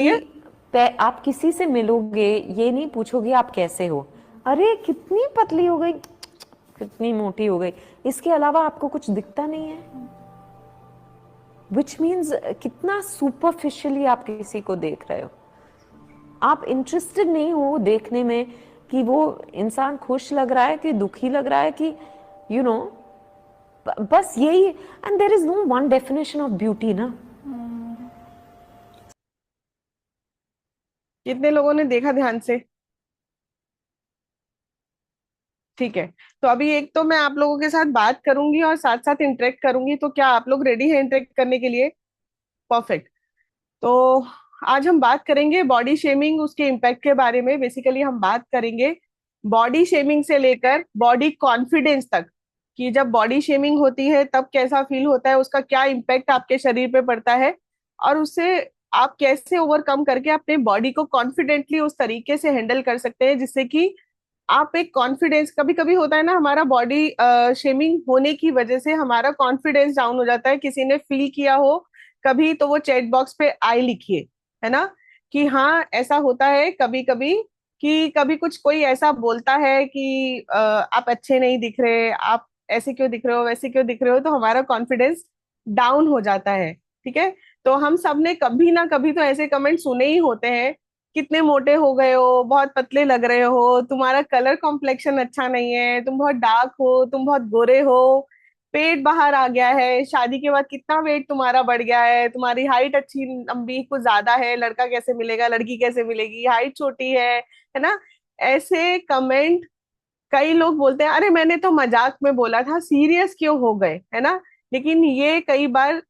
होती है? आप किसी से मिलोगे, ये नहीं पूछोगे आप कैसे हो, अरे कितनी पतली हो गई, कितनी मोटी हो गई, इसके अलावा आपको कुछ दिखता नहीं है। विच मीन्स कितना सुपरफिशियली आप किसी को देख रहे हो। आप इंटरेस्टेड नहीं हो देखने में कि वो इंसान खुश लग रहा है कि दुखी लग रहा है, कि यू you नो बस यही। And there is no one definition of beauty ना। कितने लोगों ने देखा ध्यान से? ठीक है। तो अभी एक तो मैं आप लोगों के साथ बात करूंगी और साथ साथ इंटरेक्ट करूंगी, तो क्या आप लोग रेडी हैं इंटरेक्ट करने के लिए? परफेक्ट। तो आज हम बात करेंगे बॉडी शेमिंग, उसके इम्पैक्ट के बारे में। बेसिकली हम बात करेंगे बॉडी शेमिंग से लेकर बॉडी कॉन्फिडेंस तक, कि जब बॉडी शेमिंग होती है तब कैसा फील होता है, उसका क्या इम्पैक्ट आपके शरीर पे पड़ता है, और उससे आप कैसे ओवरकम करके अपने बॉडी को कॉन्फिडेंटली उस तरीके से हैंडल कर सकते हैं जिससे कि आप एक कॉन्फिडेंस, कभी कभी होता है ना हमारा बॉडी शेमिंग होने की वजह से हमारा कॉन्फिडेंस डाउन हो जाता है। किसी ने फील किया हो कभी तो वो चैट बॉक्स पे आई लिखिए, है ना, कि हाँ ऐसा होता है कभी कभी, कि कभी कुछ कोई ऐसा बोलता है कि आप अच्छे नहीं दिख रहे, आप ऐसे क्यों दिख रहे हो, वैसे क्यों दिख रहे हो, तो हमारा कॉन्फिडेंस डाउन हो जाता है। ठीक है। तो हम सब ने कभी ना कभी तो ऐसे कमेंट सुने ही होते हैं, कितने मोटे हो गए हो, बहुत पतले लग रहे हो, तुम्हारा कलर कॉम्प्लेक्शन अच्छा नहीं है, तुम बहुत डार्क हो, तुम बहुत गोरे हो, पेट बाहर आ गया है, शादी के बाद कितना वेट तुम्हारा बढ़ गया है, तुम्हारी हाइट अच्छी लंबी कुछ ज्यादा है, लड़का कैसे मिलेगा, लड़की कैसे मिलेगी, हाइट छोटी है ना। ऐसे कमेंट कई लोग बोलते हैं, अरे मैंने तो मजाक में बोला था, सीरियस क्यों हो गए, है ना। लेकिन ये कई बार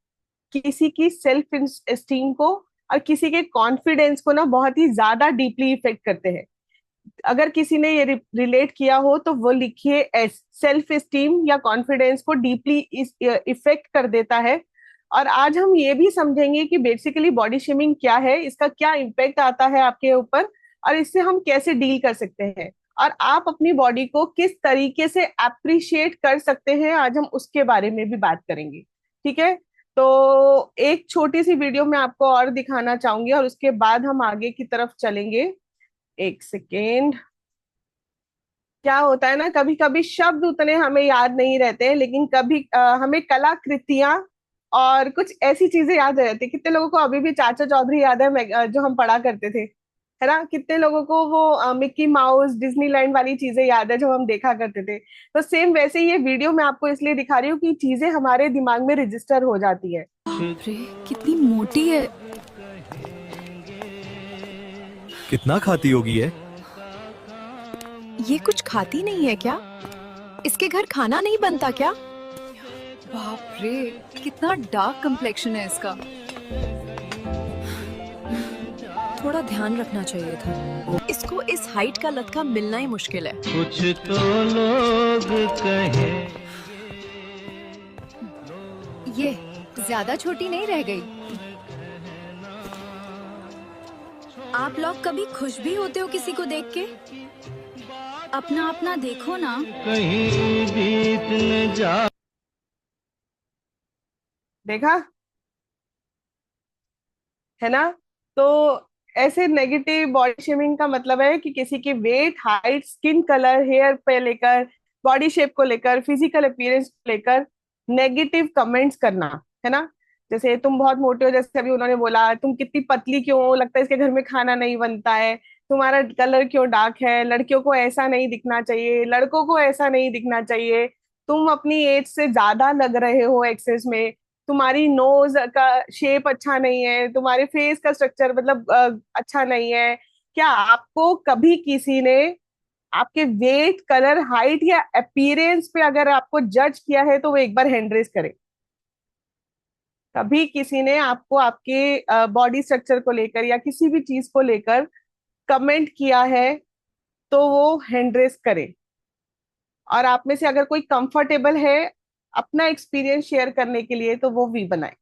किसी की सेल्फ एस्टीम को और किसी के कॉन्फिडेंस को ना बहुत ही ज्यादा डीपली इफेक्ट करते हैं। अगर किसी ने ये रिलेट किया हो तो वो लिखिए एस, सेल्फ एस्टीम या कॉन्फिडेंस को डीपली इफेक्ट कर देता है। और आज हम ये भी समझेंगे कि बेसिकली बॉडी शेमिंग क्या है, इसका क्या इम्पेक्ट आता है आपके ऊपर, और इससे हम कैसे डील कर सकते हैं, और आप अपनी बॉडी को किस तरीके से अप्रिशिएट कर सकते हैं, आज हम उसके बारे में भी बात करेंगे। ठीक है। तो एक छोटी सी वीडियो मैं आपको और दिखाना चाहूंगी और उसके बाद हम आगे की तरफ चलेंगे। एक सेकेंड। क्या होता है ना, कभी कभी शब्द उतने हमें याद नहीं रहते हैं, लेकिन कभी हमें कलाकृतियां और कुछ ऐसी चीजें याद रहती है। कितने लोगों को अभी भी चाचा चौधरी याद है, जो हम पढ़ा करते थे, है ना। कितने लोगों को वो मिक्की माउस डिज्नीलैंड वाली चीजें याद है जो हम देखा करते थे। तो सेम वैसे ही ये वीडियो मैं आपको इसलिए दिखा रही हूँ कि चीजें हमारे दिमाग में रजिस्टर हो जाती है। बाप रे, कितनी मोटी है। कितना खाती होगी ये? ये कुछ खाती नहीं है क्या? इसके घर खाना नहीं बनता क्या? बाप रे, कितना डार्क कंप्लेक्शन है इसका। थोड़ा ध्यान रखना चाहिए था। इसको इस हाइट का लड़का मिलना ही मुश्किल है। कुछ तो लोग कहें। ये ज्यादा छोटी नहीं रह गई। आप लोग कभी खुश भी होते हो किसी को देख के? अपना अपना देखो ना। कहीं बीत न जा। देखा, है ना। तो ऐसे नेगेटिव बॉडी शेमिंग का मतलब है कि किसी की weight, height, skin colour, hair पे लेकर, बॉडी शेप को लेकर, फिजिकल अपीयरेंस को लेकर नेगेटिव कमेंट्स करना, है ना। जैसे तुम बहुत मोटे हो, जैसे अभी उन्होंने बोला, तुम कितनी पतली क्यों हो, लगता है इसके घर में खाना नहीं बनता है, तुम्हारा कलर क्यों डार्क है, लड़कियों को ऐसा नहीं दिखना चाहिए, लड़कों को ऐसा नहीं दिखना चाहिए, तुम अपनी एज से ज्यादा लग रहे हो एक्सेस में, तुम्हारी नोज का शेप अच्छा नहीं है, तुम्हारे फेस का स्ट्रक्चर मतलब अच्छा नहीं है। क्या आपको कभी किसी ने आपके वेट, कलर, हाइट या अपीयरेंस पे अगर आपको जज किया है तो वो एक बार हैंड रेस करे। कभी किसी ने आपको आपके बॉडी स्ट्रक्चर को लेकर या किसी भी चीज को लेकर कमेंट किया है तो वो हैंड रेस करे। और आप में से अगर कोई कंफर्टेबल है अपना एक्सपीरियंस शेयर करने के लिए तो वो भी बनाए,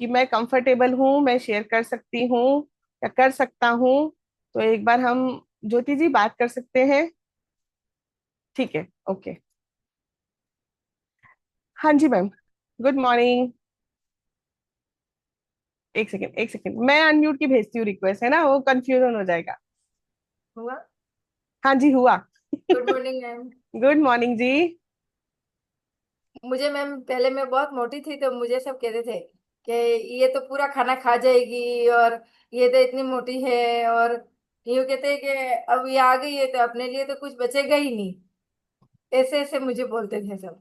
कि मैं कंफर्टेबल हूँ, मैं शेयर कर सकती हूँ या कर सकता हूँ। तो एक बार हम ज्योति जी बात कर सकते हैं? ठीक है, ओके। हाँ जी मैम, गुड मॉर्निंग। एक सेकेंड, एक सेकेंड, मैं अनम्यूट की भेजती हूँ रिक्वेस्ट, है ना, वो कंफ्यूजन हो जाएगा। हुआ। हाँ जी, हुआ। Good morning ma'am. Good morning जी। मुझे मैम, पहले मैं बहुत मोटी थी तो मुझे सब कहते थे कि ये तो पूरा खाना खा जाएगी, और ये तो इतनी मोटी है, और यूँ कहते हैं कि अब ये आ गई है तो अपने लिए तो कुछ बचेगा ही नहीं। ऐसे ऐसे मुझे बोलते थे सब।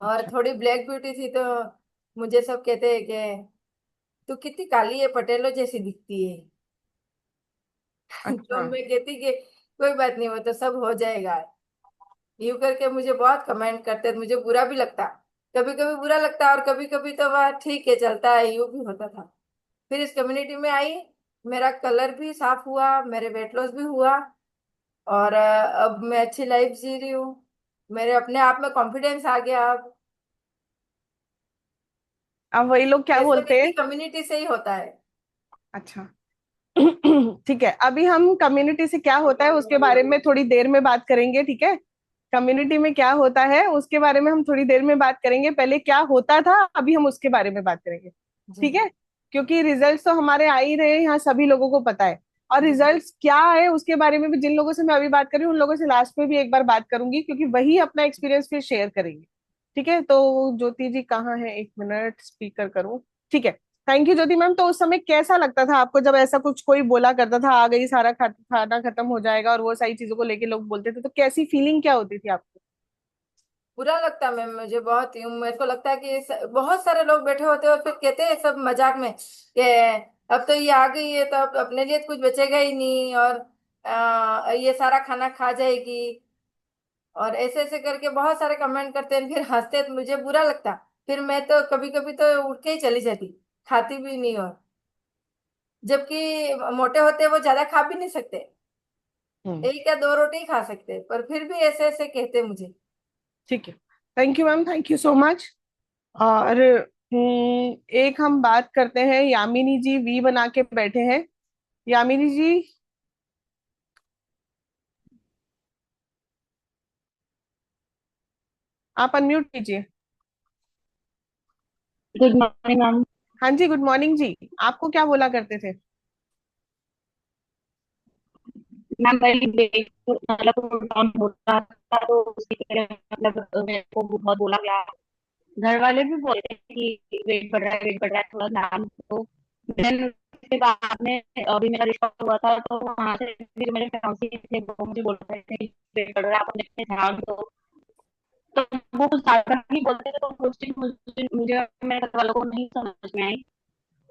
और अच्छा। थोड़ी ब्लैक ब्यूटी थी तो मुझे सब कहते हैं कि तू कितनी काली है, पटेलो जैसी दिखती है। तो अच्छा। मैं कहती कि कोई बात नहीं, वो तो सब हो जाएगा। यूं करके मुझे बहुत कमेंट करते थे, मुझे बुरा भी लगता। कभी कभी बुरा लगता और कभी कभी तो वह ठीक है, चलता है, यूं भी होता था। फिर इस कम्युनिटी में आई, मेरा कलर भी साफ हुआ, मेरे वेट लॉस भी हुआ, और अब मैं अच्छी लाइफ जी रही हूँ। मेरे अपने आप में कॉन्फिडेंस आ गया अब। अब वही लोग क्या ये सब बोलते इसी हैं। कम्युनिटी से ही होता है। अच्छा। ठीक है, अभी हम कम्युनिटी से क्या होता है उसके बारे में थोड़ी देर में बात करेंगे, ठीक है। कम्युनिटी में क्या होता है उसके बारे में हम थोड़ी देर में बात करेंगे, पहले क्या होता था अभी हम उसके बारे में बात करेंगे। जी ठीक है। क्योंकि रिजल्ट्स तो हमारे आ ही रहे हैं, यहाँ सभी लोगों को पता है। और जी। रिजल्ट्स क्या है उसके बारे में भी जिन लोगों से मैं अभी बात कर रही हूँ उन लोगों से लास्ट में भी एक बार बात करूंगी, क्योंकि वही अपना एक्सपीरियंस फिर शेयर करेंगे। ठीक है, तो ज्योति जी कहाँ है, एक मिनट स्पीकर करूँ। ठीक है। Thank you Jyoti ma'am. तो उस समय कैसा लगता था आपको जब ऐसा कुछ कोई बोला करता था, आ गई सारा खाना खत्म हो जाएगा और वो सारी चीजों को लेके लोग बोलते थे, तो कैसी फीलिंग क्या होती थी आपको? बुरा लगता मैम, मुझे बहुत ही, मेरे को लगता है कि बहुत सारे लोग बैठे होते हैं और फिर कहते हैं सब मजाक में कि अब तो ये आ गई है तो अब अपने लिए तो कुछ बचेगा ही नहीं, और ये सारा खाना खा जाएगी, और ऐसे ऐसे करके बहुत सारे कमेंट करते हैं, फिर हंसते हैं, तो मुझे बुरा लगता। फिर मैं तो कभी कभी तो उठ के ही चली जाती, खाती भी नहीं। और जबकि मोटे होते हैं वो ज्यादा खा भी नहीं सकते, हम्म। एक या दो रोटी ही खा सकते हैं, पर फिर भी ऐसे ऐसे कहते मुझे। ठीक है। Thank you ma'am, thank you so much. और एक हम बात करते हैं, यामिनी जी वी बना के बैठे हैं। यामिनी जी, आप अनम्यूट कीजिए। Good morning ma'am. हाँ जी, गुड मॉर्निंग जी। आपको क्या बोला करते थे? मैम वही मतलब डाउन होता था तो उसी तरह मतलब मेरे को बहुत बोला गया। घर वाले भी बोलते थे कि वेट बढ़ रहा है, वेट बढ़ रहा है, थोड़ा ध्यान दो। देन उसके बाद में अभी मेरा रिश्ता हुआ था तो वहाँ से भी जो मेरे fiancé थे वो मुझे बोल रहे थे कि वेट बढ़ रहा है, आप अपने पे ध्यान दो। तो वो कुछ ज्यादा नहीं बोलते थे तो उस चीज मुझे मेरे घर वालों को नहीं समझ में आई।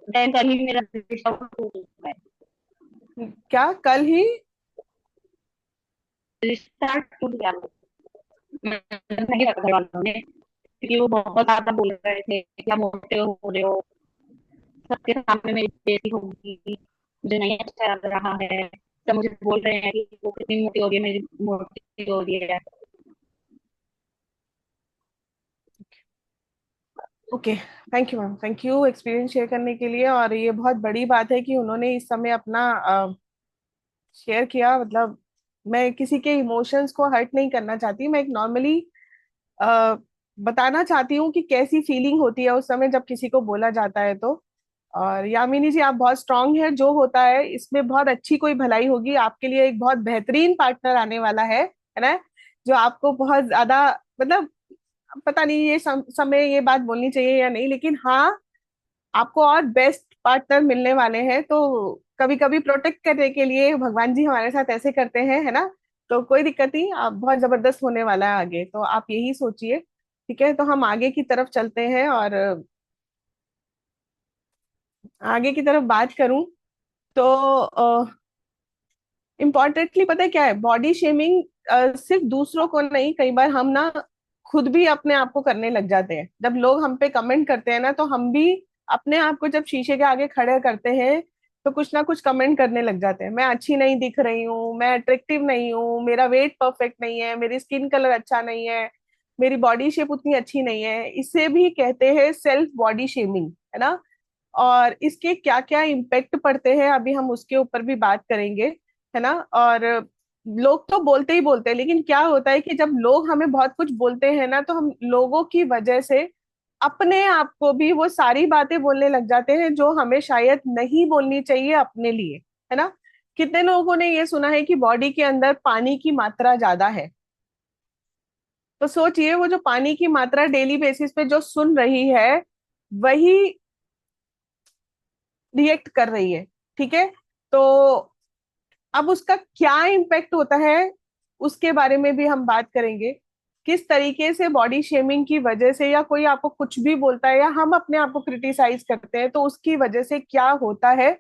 देन कल ही मेरा रिश्ता टूट गया है। क्या कल ही? रिश्ता टूट गया। नहीं रखा घर वालों ने क्योंकि वो बहुत ज्यादा बोल रहे थे कि आप मोटे हो रहे हो, सबके सामने मेरी बेइज्जती होगी, मुझे नहीं अच्छा लग रहा है। सब मुझे बोल रहे हैं कि वो कितनी मोटी हो रही है, मेरी मोटी हो रही है। Okay. Thank you ma'am, thank you experience share करने के लिए। और ये बहुत बड़ी बात है कि उन्होंने इस समय अपना शेयर किया। मतलब मैं किसी के इमोशंस को हर्ट नहीं करना चाहती, मैं एक नॉर्मली बताना चाहती हूँ कि कैसी फीलिंग होती है उस समय जब किसी को बोला जाता है तो। और यामिनी जी, आप बहुत स्ट्रांग है, जो होता है इसमें बहुत अच्छी कोई भलाई होगी आपके लिए। एक बहुत बेहतरीन पार्टनर आने वाला है ना, जो आपको बहुत ज्यादा, मतलब पता नहीं ये समय ये बात बोलनी चाहिए या नहीं, लेकिन हाँ, आपको और बेस्ट पार्टनर मिलने वाले हैं। तो कभी कभी प्रोटेक्ट करने के लिए भगवान जी हमारे साथ ऐसे करते हैं, है ना। तो कोई दिक्कत नहीं, आप बहुत जबरदस्त होने वाला है आगे, तो आप यही सोचिए। ठीक है, तो हम आगे की तरफ चलते हैं। और आगे की तरफ बात करूं तो इम्पोर्टेंटली पता है क्या है, बॉडी शेमिंग सिर्फ दूसरों को नहीं, कई बार हम ना खुद भी अपने आप को करने लग जाते हैं। जब लोग हम पे कमेंट करते हैं ना, तो हम भी अपने आप को जब शीशे के आगे खड़े करते हैं तो कुछ ना कुछ कमेंट करने लग जाते हैं। मैं अच्छी नहीं दिख रही हूँ, मैं अट्रैक्टिव नहीं हूँ, मेरा वेट परफेक्ट नहीं है, मेरी स्किन कलर अच्छा नहीं है, मेरी बॉडी शेप उतनी अच्छी नहीं है। इसे भी कहते हैं सेल्फ बॉडी शेमिंग, है ना। और इसके क्या क्या इम्पेक्ट पड़ते हैं अभी हम उसके ऊपर भी बात करेंगे, है ना। और लोग तो बोलते ही बोलते हैं, लेकिन क्या होता है कि जब लोग हमें बहुत कुछ बोलते हैं ना, तो हम लोगों की वजह से अपने आप को भी वो सारी बातें बोलने लग जाते हैं जो हमें शायद नहीं बोलनी चाहिए अपने लिए, है ना। कितने लोगों ने ये सुना है कि बॉडी के अंदर पानी की मात्रा ज्यादा है, तो सोचिए वो जो पानी की मात्रा डेली बेसिस पे जो सुन रही है वही रिएक्ट कर रही है, ठीक है। तो अब उसका क्या इम्पेक्ट होता है उसके बारे में भी हम बात करेंगे। किस तरीके से बॉडी शेमिंग की वजह से या कोई आपको कुछ भी बोलता है या हम अपने आप को क्रिटिसाइज करते हैं तो उसकी वजह से क्या होता है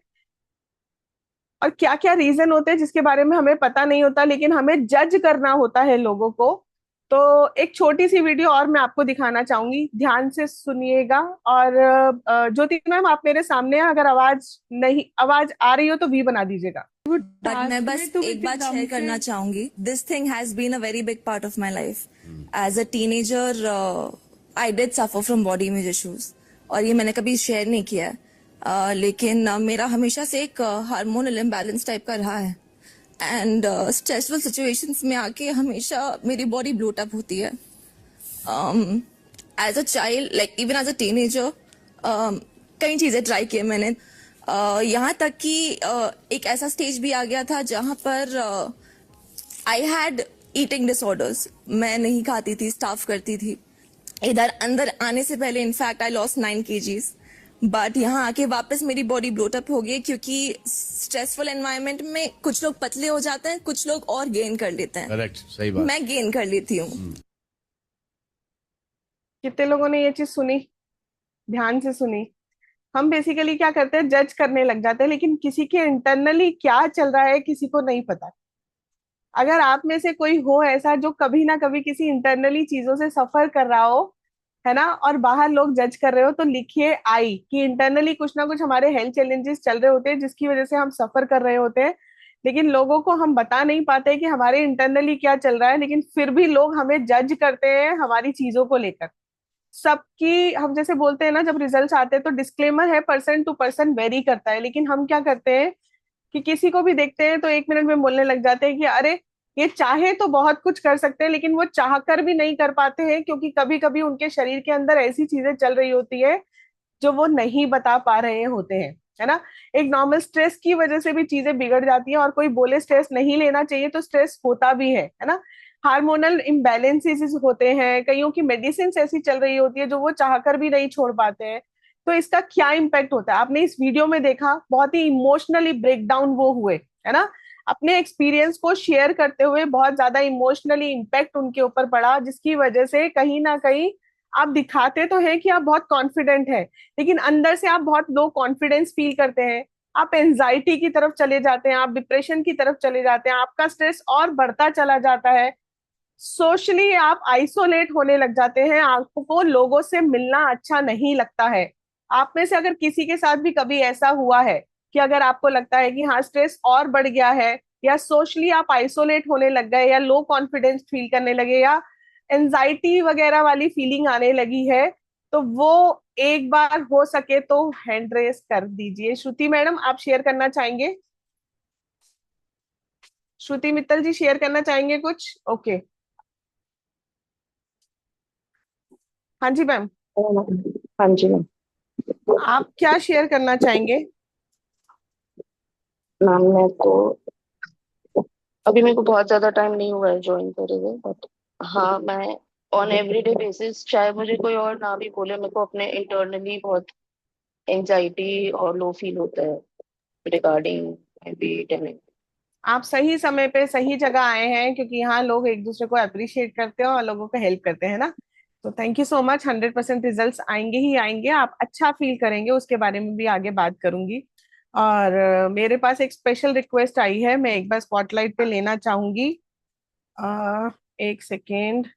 और क्या क्या रीजन होते हैं जिसके बारे में हमें पता नहीं होता, लेकिन हमें जज करना होता है लोगों को। तो एक छोटी सी वीडियो और मैं आपको दिखाना चाहूंगी, ध्यान से सुनिएगा। और ज्योति मैम आप मेरे सामने हैं, अगर आवाज आ रही हो तो वी बना दीजिएगा। बट मैं बस एक बात शेयर करना चाहूंगी. This thing has been a very big part of my life. As a teenager I did suffer from body image issues, और ये मैंने कभी शेयर नहीं किया है. लेकिन मेरा हमेशा से एक हार्मोनल इम्बैलेंस टाइप का रहा है, एंड स्ट्रेसफुल सिचुएशंस में आके हमेशा मेरी बॉडी ब्लोट अप होती है. As a child, like even as a teenager, कई चीजें ट्राई की मैंने. यहाँ तक कि एक ऐसा स्टेज भी आ गया था जहां पर आई हैड ईटिंग डिसऑर्डर्स. मैं नहीं खाती थी, स्टाफ करती थी. इधर अंदर आने से पहले in fact I lost 9 kgs. But यहाँ आके वापस मेरी बॉडी ब्लोटअप हो गई, क्योंकि स्ट्रेसफुल एनवायरनमेंट में कुछ लोग पतले हो जाते हैं, कुछ लोग और गेन कर लेते हैं. करेक्ट, सही बात. मैं गेन कर लेती हूँ. कितने लोगों ने ये चीज सुनी, ध्यान से सुनी। हम बेसिकली क्या करते हैं, जज करने लग जाते हैं, लेकिन किसी के इंटरनली क्या चल रहा है किसी को नहीं पता। अगर आप में से कोई हो ऐसा जो कभी ना कभी किसी इंटरनली चीजों से सफर कर रहा हो, है ना, और बाहर लोग जज कर रहे हो, तो लिखिए आई कि इंटरनली कुछ ना कुछ हमारे हेल्थ चैलेंजेस चल रहे होते हैं जिसकी वजह से हम सफर कर रहे होते हैं, लेकिन लोगों को हम बता नहीं पाते कि हमारे इंटरनली क्या चल रहा है, लेकिन फिर भी लोग हमें जज करते हैं हमारी चीजों को लेकर। सबकी, हम जैसे बोलते हैं ना, जब रिजल्ट्स आते हैं तो डिस्क्लेमर है पर्सन टू पर्सन वेरी करता है, लेकिन हम क्या करते हैं कि किसी को भी देखते हैं तो 1 मिनट में बोलने लग जाते हैं कि अरे ये चाहे तो बहुत कुछ कर सकते हैं, लेकिन वो चाह कर भी नहीं कर पाते हैं, क्योंकि कभी कभी उनके शरीर के अंदर ऐसी चीजें चल रही होती है जो वो नहीं बता पा रहे होते हैं, है ना। एक नॉर्मल स्ट्रेस की वजह से भी चीजें बिगड़ जाती हैं, और कोई बोले स्ट्रेस नहीं लेना चाहिए तो स्ट्रेस होता भी है ना। हार्मोनल इम्बैलेंसेस होते हैं, कईयों की मेडिसिन ऐसी चल रही होती है जो वो चाहकर भी नहीं छोड़ पाते हैं। तो इसका क्या इम्पैक्ट होता है आपने इस वीडियो में देखा, बहुत ही इमोशनली ब्रेकडाउन वो हुए, है ना। अपने एक्सपीरियंस को शेयर करते हुए बहुत ज्यादा इमोशनली इम्पैक्ट उनके ऊपर पड़ा, जिसकी वजह से कहीं ना कहीं आप दिखाते तो हैं कि आप बहुत कॉन्फिडेंट है, लेकिन अंदर से आप बहुत लो कॉन्फिडेंस फील करते हैं। आप एंजाइटी की तरफ चले जाते हैं, आप डिप्रेशन की तरफ चले जाते हैं, आपका स्ट्रेस और बढ़ता चला जाता है। सोशली आप आइसोलेट होने लग जाते हैं, आपको लोगों से मिलना अच्छा नहीं लगता है। आप में से अगर किसी के साथ भी कभी ऐसा हुआ है कि अगर आपको लगता है कि हाँ स्ट्रेस और बढ़ गया है, या सोशली आप आइसोलेट होने लग गए, या लो कॉन्फिडेंस फील करने लगे, या एंजाइटी वगैरह वाली फीलिंग आने लगी है, तो वो एक बार हो सके तो हैंड रेस कर दीजिए। श्रुति मैडम आप शेयर करना चाहेंगे? श्रुति मित्तल जी शेयर करना चाहेंगे कुछ? ओके, हाँ जी मैम। हाँ जी मैम. आप क्या शेयर करना चाहेंगे? मैम मैं तो अभी मेरे को बहुत ज्यादा टाइम नहीं हुआ है ज्वाइन करे हुए, बट हाँ मैं ऑन एवरीडे बेसिस, चाहे मुझे कोई और ना भी बोले, मेरे को अपने इंटरनली बहुत एंजाइटी और लो फील होता है रिगार्डिंग बी टेनिंग. आप सही समय पे सही जगह आए हैं, क्योंकि यहाँ लोग एक दूसरे को अप्रिशिएट करते हैं और लोगों को हेल्प करते हैं ना। तो thank you so much. 100% results आएंगे ही आएंगे, आप अच्छा फील करेंगे, उसके बारे में भी आगे बात करूंगी। और मेरे पास एक स्पेशल रिक्वेस्ट आई है, मैं एक बार स्पॉटलाइट पे लेना चाहूंगी। एक सेकेंड।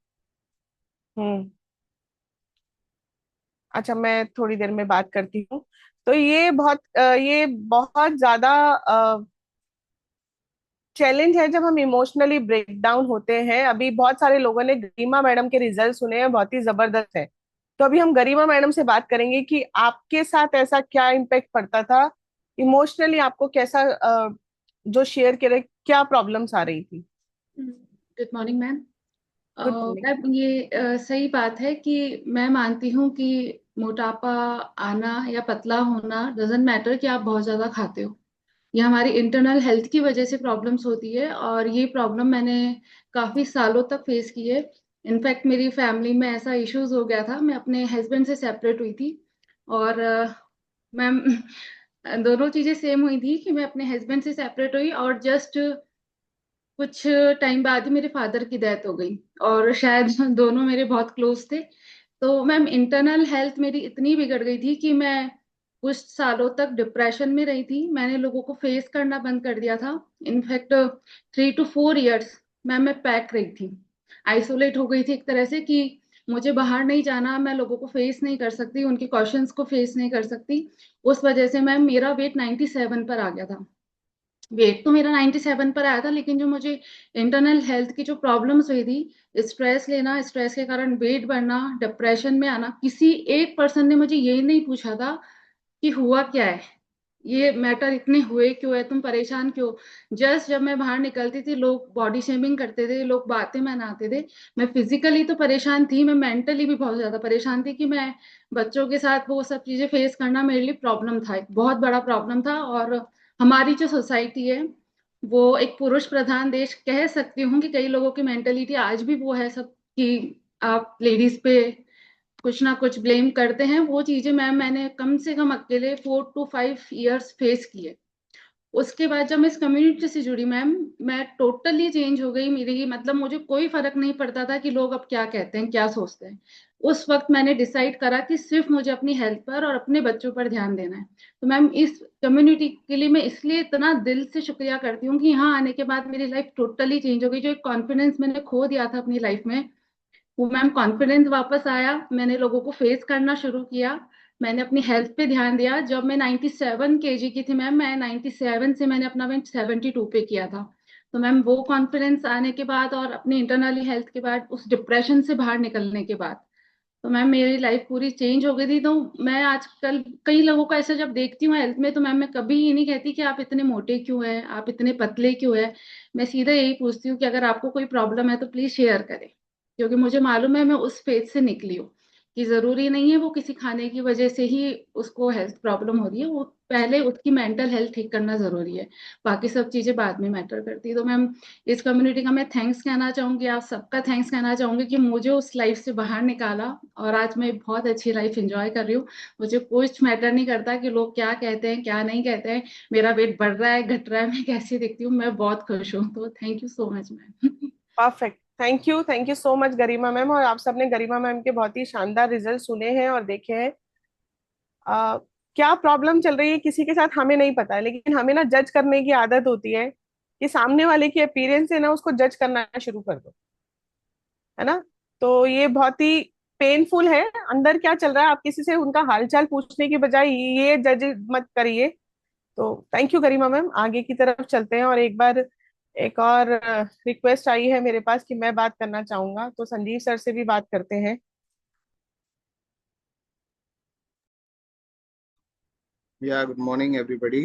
अच्छा, मैं थोड़ी देर में बात करती हूँ। तो ये बहुत ज्यादा चैलेंज है जब हम इमोशनली ब्रेक डाउन होते हैं। अभी बहुत सारे लोगों ने गरिमा मैडम के रिजल्ट सुने हैं, बहुत ही जबरदस्त है। तो अभी हम गरिमा मैडम से बात करेंगे कि आपके साथ ऐसा क्या इम्पेक्ट पड़ता था इमोशनली, आपको कैसा जो शेयर करे, क्या प्रॉब्लम्स आ रही थी? Good morning ma'am. Good morning. Ma'am ये सही बात है कि मैं मानती हूँ कि मोटापा आना या पतला होना डजेंट मैटर कि आप बहुत ज्यादा खाते हो। ये हमारी इंटरनल हेल्थ की वजह से प्रॉब्लम्स होती है, और ये प्रॉब्लम मैंने काफी सालों तक फेस की है। इनफैक्ट मेरी फैमिली में ऐसा इश्यूज हो गया था, मैं अपने हस्बैंड से सेपरेट हुई थी, और मैम दोनों चीजें सेम हुई थी कि मैं अपने हस्बैंड से सेपरेट हुई और जस्ट कुछ टाइम बाद ही मेरे फादर की डेथ हो गई, और शायद दोनों मेरे बहुत क्लोज थे। तो मैम इंटरनल हेल्थ मेरी इतनी बिगड़ गई थी कि मैं कुछ सालों तक डिप्रेशन में रही थी। मैंने लोगों को फेस करना बंद कर दिया था। इनफैक्ट 3 to 4 years मैम मैं पैक रही थी, आइसोलेट हो गई थी एक तरह से कि मुझे बाहर नहीं जाना, मैं लोगों को फेस नहीं कर सकती, उनके क्वेश्चंस को फेस नहीं कर सकती। उस वजह से मैम मेरा वेट 97 पर आ गया था। वेट तो मेरा 97 पर आया था, लेकिन जो मुझे इंटरनल हेल्थ की जो प्रॉब्लम्स हुई थी, स्ट्रेस लेना, स्ट्रेस के कारण वेट बढ़ना, डिप्रेशन में आना, किसी एक पर्सन ने मुझे ये नहीं पूछा था कि हुआ क्या है, ये मैटर इतने हुए क्यों है, तुम परेशान क्यों। जस्ट जब मैं बाहर निकलती थी लोग बॉडी शेमिंग करते थे, लोग बातें बनाते थे। मैं फिजिकली तो परेशान थी, मैं मेंटली भी बहुत ज्यादा परेशान थी कि मैं बच्चों के साथ वो सब चीजें फेस करना मेरे लिए प्रॉब्लम था, एक बहुत बड़ा प्रॉब्लम था। और हमारी जो सोसाइटी है वो एक पुरुष प्रधान देश कह सकती हूँ कि कई लोगों की मेंटेलिटी आज भी वो है सब कि आप लेडीज पे कुछ ना कुछ ब्लेम करते हैं। वो चीजें मैंने कम से कम अकेले 4 to 5 years फेस किए। उसके बाद जब मैं इस कम्युनिटी से जुड़ी मैम, मैं टोटली चेंज हो गई। मेरी मतलब मुझे कोई फर्क नहीं पड़ता था कि लोग अब क्या कहते हैं, क्या सोचते हैं। उस वक्त मैंने डिसाइड करा कि सिर्फ मुझे अपनी हेल्थ पर और अपने बच्चों पर ध्यान देना है। तो मैम इस कम्युनिटी के लिए मैं इसलिए इतना दिल से शुक्रिया करती हूँ कि यहाँ आने के बाद मेरी लाइफ टोटली चेंज हो गई। जो एक कॉन्फिडेंस मैंने खो दिया था अपनी लाइफ में, वो मैम कॉन्फिडेंस वापस आया। मैंने लोगों को फेस करना शुरू किया, मैंने अपनी हेल्थ पे ध्यान दिया। जब मैं 97 kg की थी मैम, मैं 97 से मैंने अपना वेट 72 पे किया था। तो मैम वो कॉन्फिडेंस आने के बाद और अपनी इंटरनली हेल्थ के बाद, उस डिप्रेशन से बाहर निकलने के बाद, तो मैम मेरी लाइफ पूरी चेंज हो गई थी। तो मैं आजकल कई लोगों को ऐसा जब देखती हूँ हेल्थ में, तो मैम मैं कभी ये नहीं कहती कि आप इतने मोटे क्यों हैं, आप इतने पतले क्यों हैं। मैं सीधा यही पूछती हूँ कि अगर आपको कोई प्रॉब्लम है तो प्लीज शेयर करें, क्योंकि मुझे मालूम है मैं उस फेज से निकली हूँ कि जरूरी नहीं है वो किसी खाने की वजह से ही उसको हेल्थ प्रॉब्लम हो रही है, वो पहले उसकी मेंटल हेल्थ ठीक करना जरूरी है, बाकी सब चीजें बाद में मैटर करती है। तो मैम इस कम्युनिटी का मैं थैंक्स कहना चाहूंगी, आप सबका थैंक्स कहना चाहूंगी कि मुझे उस लाइफ से बाहर निकाला, और आज मैं बहुत अच्छी लाइफ एंजॉय कर रही हूँ। मुझे कुछ मैटर नहीं करता कि लोग क्या कहते हैं क्या नहीं कहते हैं, मेरा वेट बढ़ रहा है घट रहा है, मैं कैसी दिखती हूँ, मैं बहुत खुश हूँ। तो thank you so much ma'am. Perfect. Thank you so much Garima ma'am. और आप सबने गरिमा मैम के बहुत ही शानदार रिजल्ट सुने हैं और देखे हैं। आ, क्या प्रॉब्लम चल रही है किसी के साथ हमें नहीं पता है, लेकिन हमें ना जज करने की आदत होती है कि सामने वाले की अपीयरेंस है ना, उसको जज करना शुरू कर दो, है ना। तो ये बहुत ही पेनफुल है। अंदर क्या चल रहा है, आप किसी से उनका हालचाल पूछने की बजाय ये जज मत करिए। तो थैंक यू गरिमा मैम। आगे की तरफ चलते हैं, और एक बार एक और रिक्वेस्ट आई है मेरे पास कि मैं बात करना चाहूंगा, तो संजीव सर से भी बात करते हैं। या गुड मॉर्निंग एवरीबॉडी।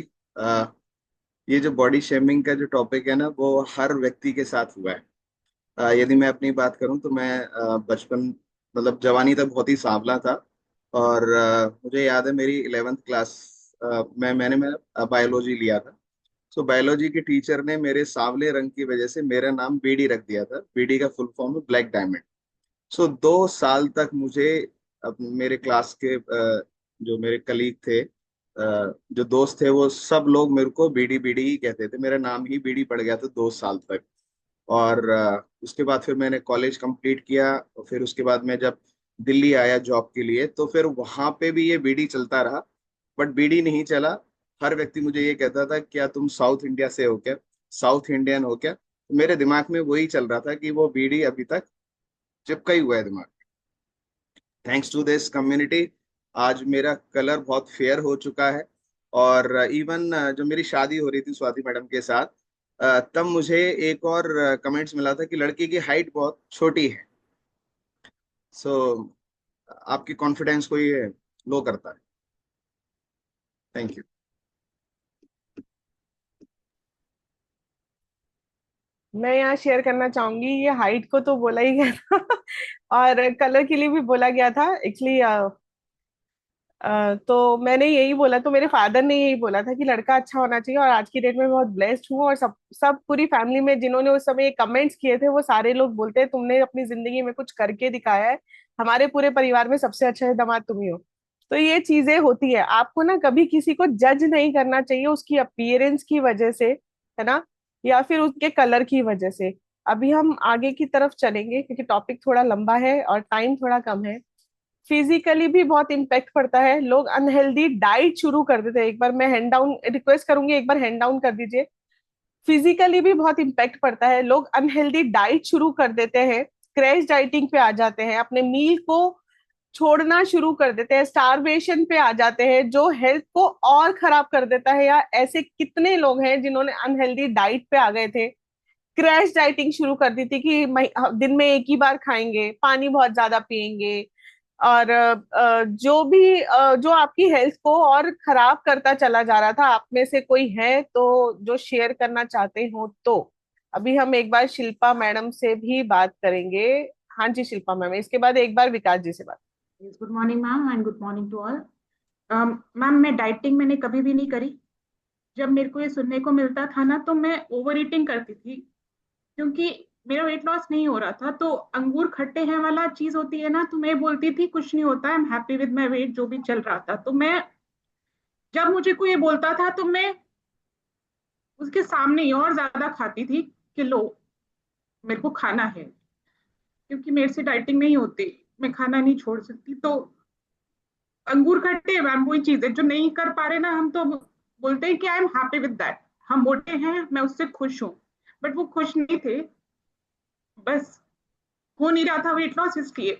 ये जो बॉडी शेमिंग का जो टॉपिक है ना, वो हर व्यक्ति के साथ हुआ है। यदि मैं अपनी बात करूं तो मैं बचपन मतलब जवानी तक बहुत ही सांवला था। और मुझे याद है मेरी 11th क्लास मैंने बायोलॉजी लिया था। सो बायोलॉजी के टीचर ने मेरे सांवले रंग की वजह से मेरा नाम बीडी रख दिया था। बीडी का फुल फॉर्म है ब्लैक डायमंड। सो 2 साल तक मुझे मेरे क्लास के जो मेरे कलीग थे, जो दोस्त थे, वो सब लोग मेरे को बीडी बीडी ही कहते थे। मेरा नाम ही बीडी पड़ गया था 2 साल तक। और उसके बाद फिर मैंने कॉलेज कंप्लीट किया, और फिर उसके बाद मैं जब दिल्ली आया जॉब के लिए, तो फिर वहां पे भी ये बीडी चलता रहा। बट बीडी नहीं चला। हर व्यक्ति मुझे ये कहता था क्या तुम साउथ इंडिया से हो क्या, साउथ इंडियन हो क्या। तो मेरे दिमाग में वही चल रहा था कि वो बीडी अभी तक चिपका ही हुआ है दिमाग। थैंक्स टू दिस कम्युनिटी आज मेरा कलर बहुत फेयर हो चुका है। और इवन जो मेरी शादी हो रही थी स्वाति मैडम के साथ, तब मुझे एक और कमेंट्स मिला था कि लड़की की हाइट बहुत छोटी है। सो आपकी कॉन्फिडेंस को ये लो करता है। Thank you. मैं यहाँ शेयर करना चाहूंगी, ये हाइट को तो बोला ही गया था और कलर के लिए भी बोला गया था एक्चुअली। तो मैंने यही बोला, तो मेरे फादर ने यही बोला था कि लड़का अच्छा होना चाहिए, और आज की डेट में बहुत ब्लेस्ड हूँ। और सब सब पूरी फैमिली में जिन्होंने उस समय कमेंट्स किए थे वो सारे लोग बोलते हैं तुमने अपनी जिंदगी में कुछ करके दिखाया है, हमारे पूरे परिवार में सबसे अच्छा दामाद तुम ही हो। तो ये चीजें होती है, आपको ना कभी किसी को जज नहीं करना चाहिए उसकी अपीयरेंस की वजह से, है ना, या फिर उसके कलर की वजह से। अभी हम आगे की तरफ चलेंगे क्योंकि टॉपिक थोड़ा लंबा है और टाइम थोड़ा कम है। फिजिकली भी बहुत इम्पेक्ट पड़ता है, लोग अनहेल्दी डाइट शुरू कर देते हैं। एक बार मैं हैंड डाउन रिक्वेस्ट करूंगी, एक बार हैंड डाउन कर दीजिए। फिजिकली भी बहुत इम्पेक्ट पड़ता है, लोग अनहेल्दी डाइट शुरू कर देते हैं, क्रैश डाइटिंग पे आ जाते हैं, अपने मील को छोड़ना शुरू कर देते हैं, स्टारवेशन पे आ जाते हैं, जो हेल्थ को और खराब कर देता है। या ऐसे कितने लोग हैं जिन्होंने अनहेल्दी डाइट पे आ गए थे, क्रैश डाइटिंग शुरू कर दी थी कि दिन में एक ही बार खाएंगे, पानी बहुत ज्यादा पिएंगे, और जो भी जो आपकी हेल्थ को और खराब करता चला जा रहा था। आप में से कोई है तो जो शेयर करना चाहते हो तो। अभी हम एक बार शिल्पा मैडम से भी बात करेंगे। हाँ जी शिल्पा मैम, इसके बाद एक बार विकास जी से बात। Good morning ma'am and good morning to all. Ma'am, मैं डाइटिंग मैंने कभी भी नहीं करी। जब मेरे को ये सुनने को मिलता था ना तो मैं ओवर ईटिंग करती थी, क्योंकि मेरा वेट लॉस नहीं हो रहा था। तो अंगूर खट्टे हैं वाला चीज होती है ना, तो मैं बोलती थी कुछ नहीं होता, I am happy with my weight जो भी चल रहा था। तो मैं, जब मुझे कोई ये बोलता था तो मैं उसके सामने ही और ज्यादा खाती थी कि लो, मेरे को खाना है, क्योंकि मेरे से डाइटिंग नहीं होती, मैं खाना नहीं छोड़ सकती। तो अंगूर खट्टे हैं मैम, वही चीज है जो नहीं कर पा रहे ना हम, तो बोलते हैं कि I am happy with that. हम मोटे हैं, मैं उससे खुश हूँ। बट वो खुश नहीं थे, बस हो नहीं रहा था वेट लॉस, इसलिए।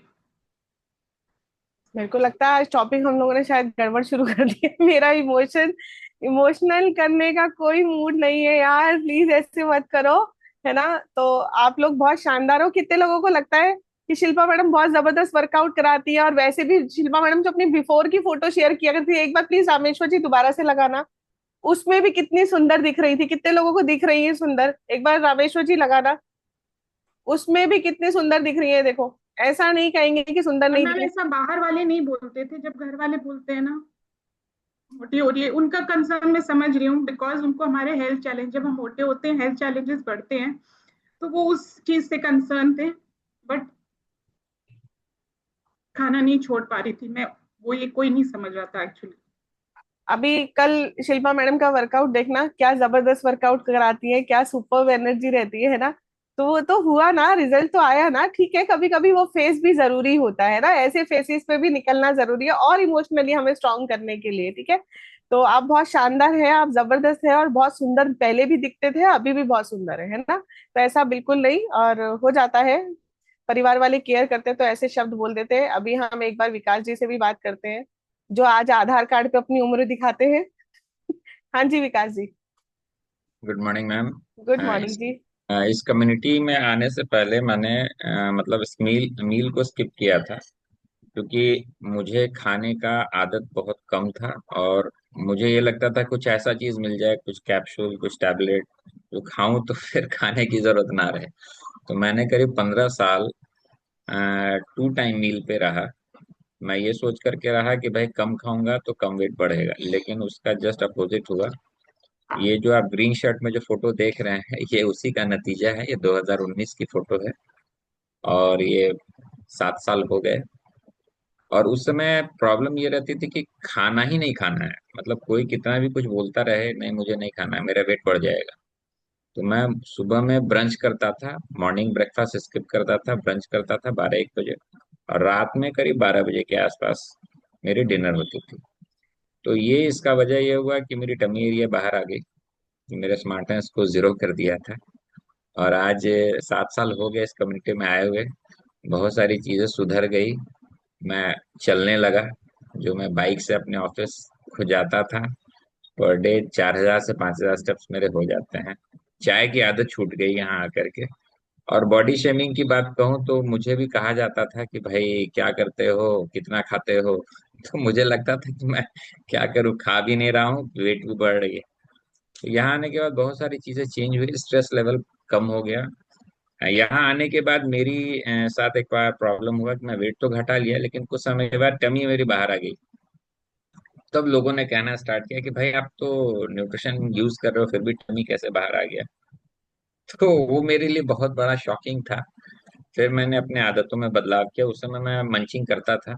मेरे को लगता है आज टॉपिक हम लोगों ने शायद गड़बड़ शुरू कर दी है। मेरा इमोशनल करने का कोई मूड नहीं है यार, प्लीज ऐसे मत करो, है ना। तो आप लोग बहुत शानदार हो। कितने लोगों को लगता है कि शिल्पा मैडम बहुत जबरदस्त वर्कआउट कराती है, और वैसे भी शिल्पा मैडम जो अपनी बिफोर की फोटो शेयर किया करती थी, एक बार प्लीज रामेश्वर जी दोबारा से लगाना, उसमें भी कितनी सुंदर दिख रही थी। कितने लोगों को दिख रही है सुंदर, एक बार रामेश्वर जी लगाना, उसमें भी कितनी सुंदर दिख रही है। देखो, ऐसा नहीं कहेंगे कि सुंदर और नहीं मैम, दिख ऐसा बाहर वाले नहीं बोलते थे, जब घर वाले बोलते हैं ना मोटी हो रही है, उनका कंसर्न मैं समझ रही हूँ, बिकॉज उनको हमारे हेल्थ चैलेंज, जब हम मोटे होते हैं हेल्थ चैलेंजेस बढ़ते हैं, तो वो उस चीज से कंसर्न थे। बट खाना नहीं छोड़ पा रही थी मैं, वो ये कोई नहीं समझ रहा था एक्चुअली। अभी कल शिल्पा मैडम का वर्कआउट देखना, क्या जबरदस्त वर्कआउट कराती है, क्या सुपर एनर्जी रहती है ना। तो वो तो हुआ ना, रिजल्ट तो आया ना। ठीक है, कभी कभी वो फेस भी जरूरी होता है ना, ऐसे फेसेस पे भी निकलना जरूरी है और इमोशनली हमें स्ट्रांग करने के लिए। ठीक है, तो आप बहुत शानदार है, आप जबरदस्त है, और बहुत सुंदर पहले भी दिखते थे, अभी भी बहुत सुंदर है ना। तो ऐसा बिल्कुल नहीं, और हो जाता है, परिवार वाले केयर करते हैं तो ऐसे शब्द बोल देते हैं। अभी हम एक बार विकास जी से भी बात करते हैं, जो आज आधार कार्ड पे अपनी उम्र दिखाते हैं। हाँ जी Vikas ji. Good morning ma'am. Good morning जी। इस कम्युनिटी में आने से पहले मैंने मतलब इस मील मील को स्किप किया था, क्योंकि मुझे खाने का आदत बहुत कम था। और मुझे ये लगता था कुछ ऐसा चीज मिल जाए, कुछ कैप्सूल कुछ टैबलेट जो खाऊं तो फिर खाने की जरूरत ना रहे। तो मैंने करीब 15 साल 2 टाइम मील पे रहा। मैं ये सोच करके रहा कि भाई कम खाऊंगा तो कम वेट बढ़ेगा, लेकिन उसका जस्ट अपोजिट हुआ। ये जो आप ग्रीन शर्ट में जो फोटो देख रहे हैं, ये उसी का नतीजा है। ये 2019 की फोटो है, और ये 7 साल हो गए। और उस समय प्रॉब्लम ये रहती थी कि खाना ही नहीं खाना है, मतलब कोई कितना भी कुछ बोलता रहे, नहीं मुझे नहीं खाना है, मेरा वेट बढ़ जाएगा। तो मैं सुबह में ब्रंच करता था, मॉर्निंग ब्रेकफास्ट स्किप करता था, ब्रंच करता था 12-1 बजे, और रात में करीब 12 बजे के आसपास मेरी डिनर होती थी। तो ये इसका वजह ये हुआ कि मेरी टमी एरिया बाहर आ गई, मेरे स्मार्टनेस को जीरो कर दिया था। और आज 7 साल हो गए इस कम्युनिटी में आए हुए, बहुत सारी चीजें सुधर गई। मैं चलने लगा, जो मैं बाइक से अपने ऑफिस को जाता था, पर डे 4,000 से 5,000 स्टेप्स मेरे हो जाते हैं। चाय की आदत छूट गई यहाँ आकर के। और बॉडी शेमिंग की बात कहूँ तो मुझे भी कहा जाता था कि भाई क्या करते हो, कितना खाते हो। तो मुझे लगता था कि मैं क्या करूँ, खा भी नहीं रहा हूँ, वेट भी बढ़ रही है। तो यहाँ आने के बाद बहुत सारी चीजें चेंज हुई, स्ट्रेस लेवल कम हो गया। यहाँ आने के बाद मेरी साथ एक बार प्रॉब्लम हुआ कि मैं वेट तो घटा लिया, लेकिन कुछ समय के बाद टमी मेरी बाहर आ गई। तब लोगों ने कहना स्टार्ट किया कि भाई आप तो न्यूट्रिशन यूज कर रहे हो फिर भी टमी कैसे बाहर आ गया। तो वो मेरे लिए बहुत बड़ा शॉकिंग था। फिर मैंने अपने आदतों में बदलाव किया। उस समय मैं मंचिंग करता था,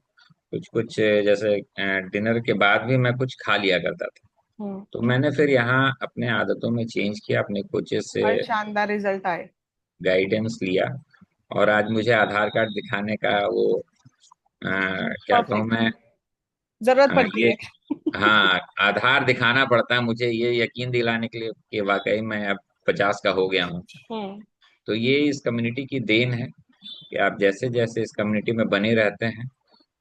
कुछ कुछ जैसे डिनर के बाद भी मैं कुछ खा लिया करता था। हम्म। तो मैंने फिर यहाँ अपने आदतों में चेंज किया, अपने कोचेस से और शानदार रिजल्ट आए। गाइडेंस लिया, और आज मुझे आधार कार्ड दिखाने का वो क्या कहूँ परफेक्ट। मैं, जरूरत पड़ती ये, है। हाँ, आधार दिखाना पड़ता है मुझे ये यकीन दिलाने के लिए कि वाकई मैं अब 50 का हो गया हूँ। हम्म। तो ये इस कम्युनिटी की देन है कि आप जैसे जैसे इस कम्युनिटी में बने रहते हैं,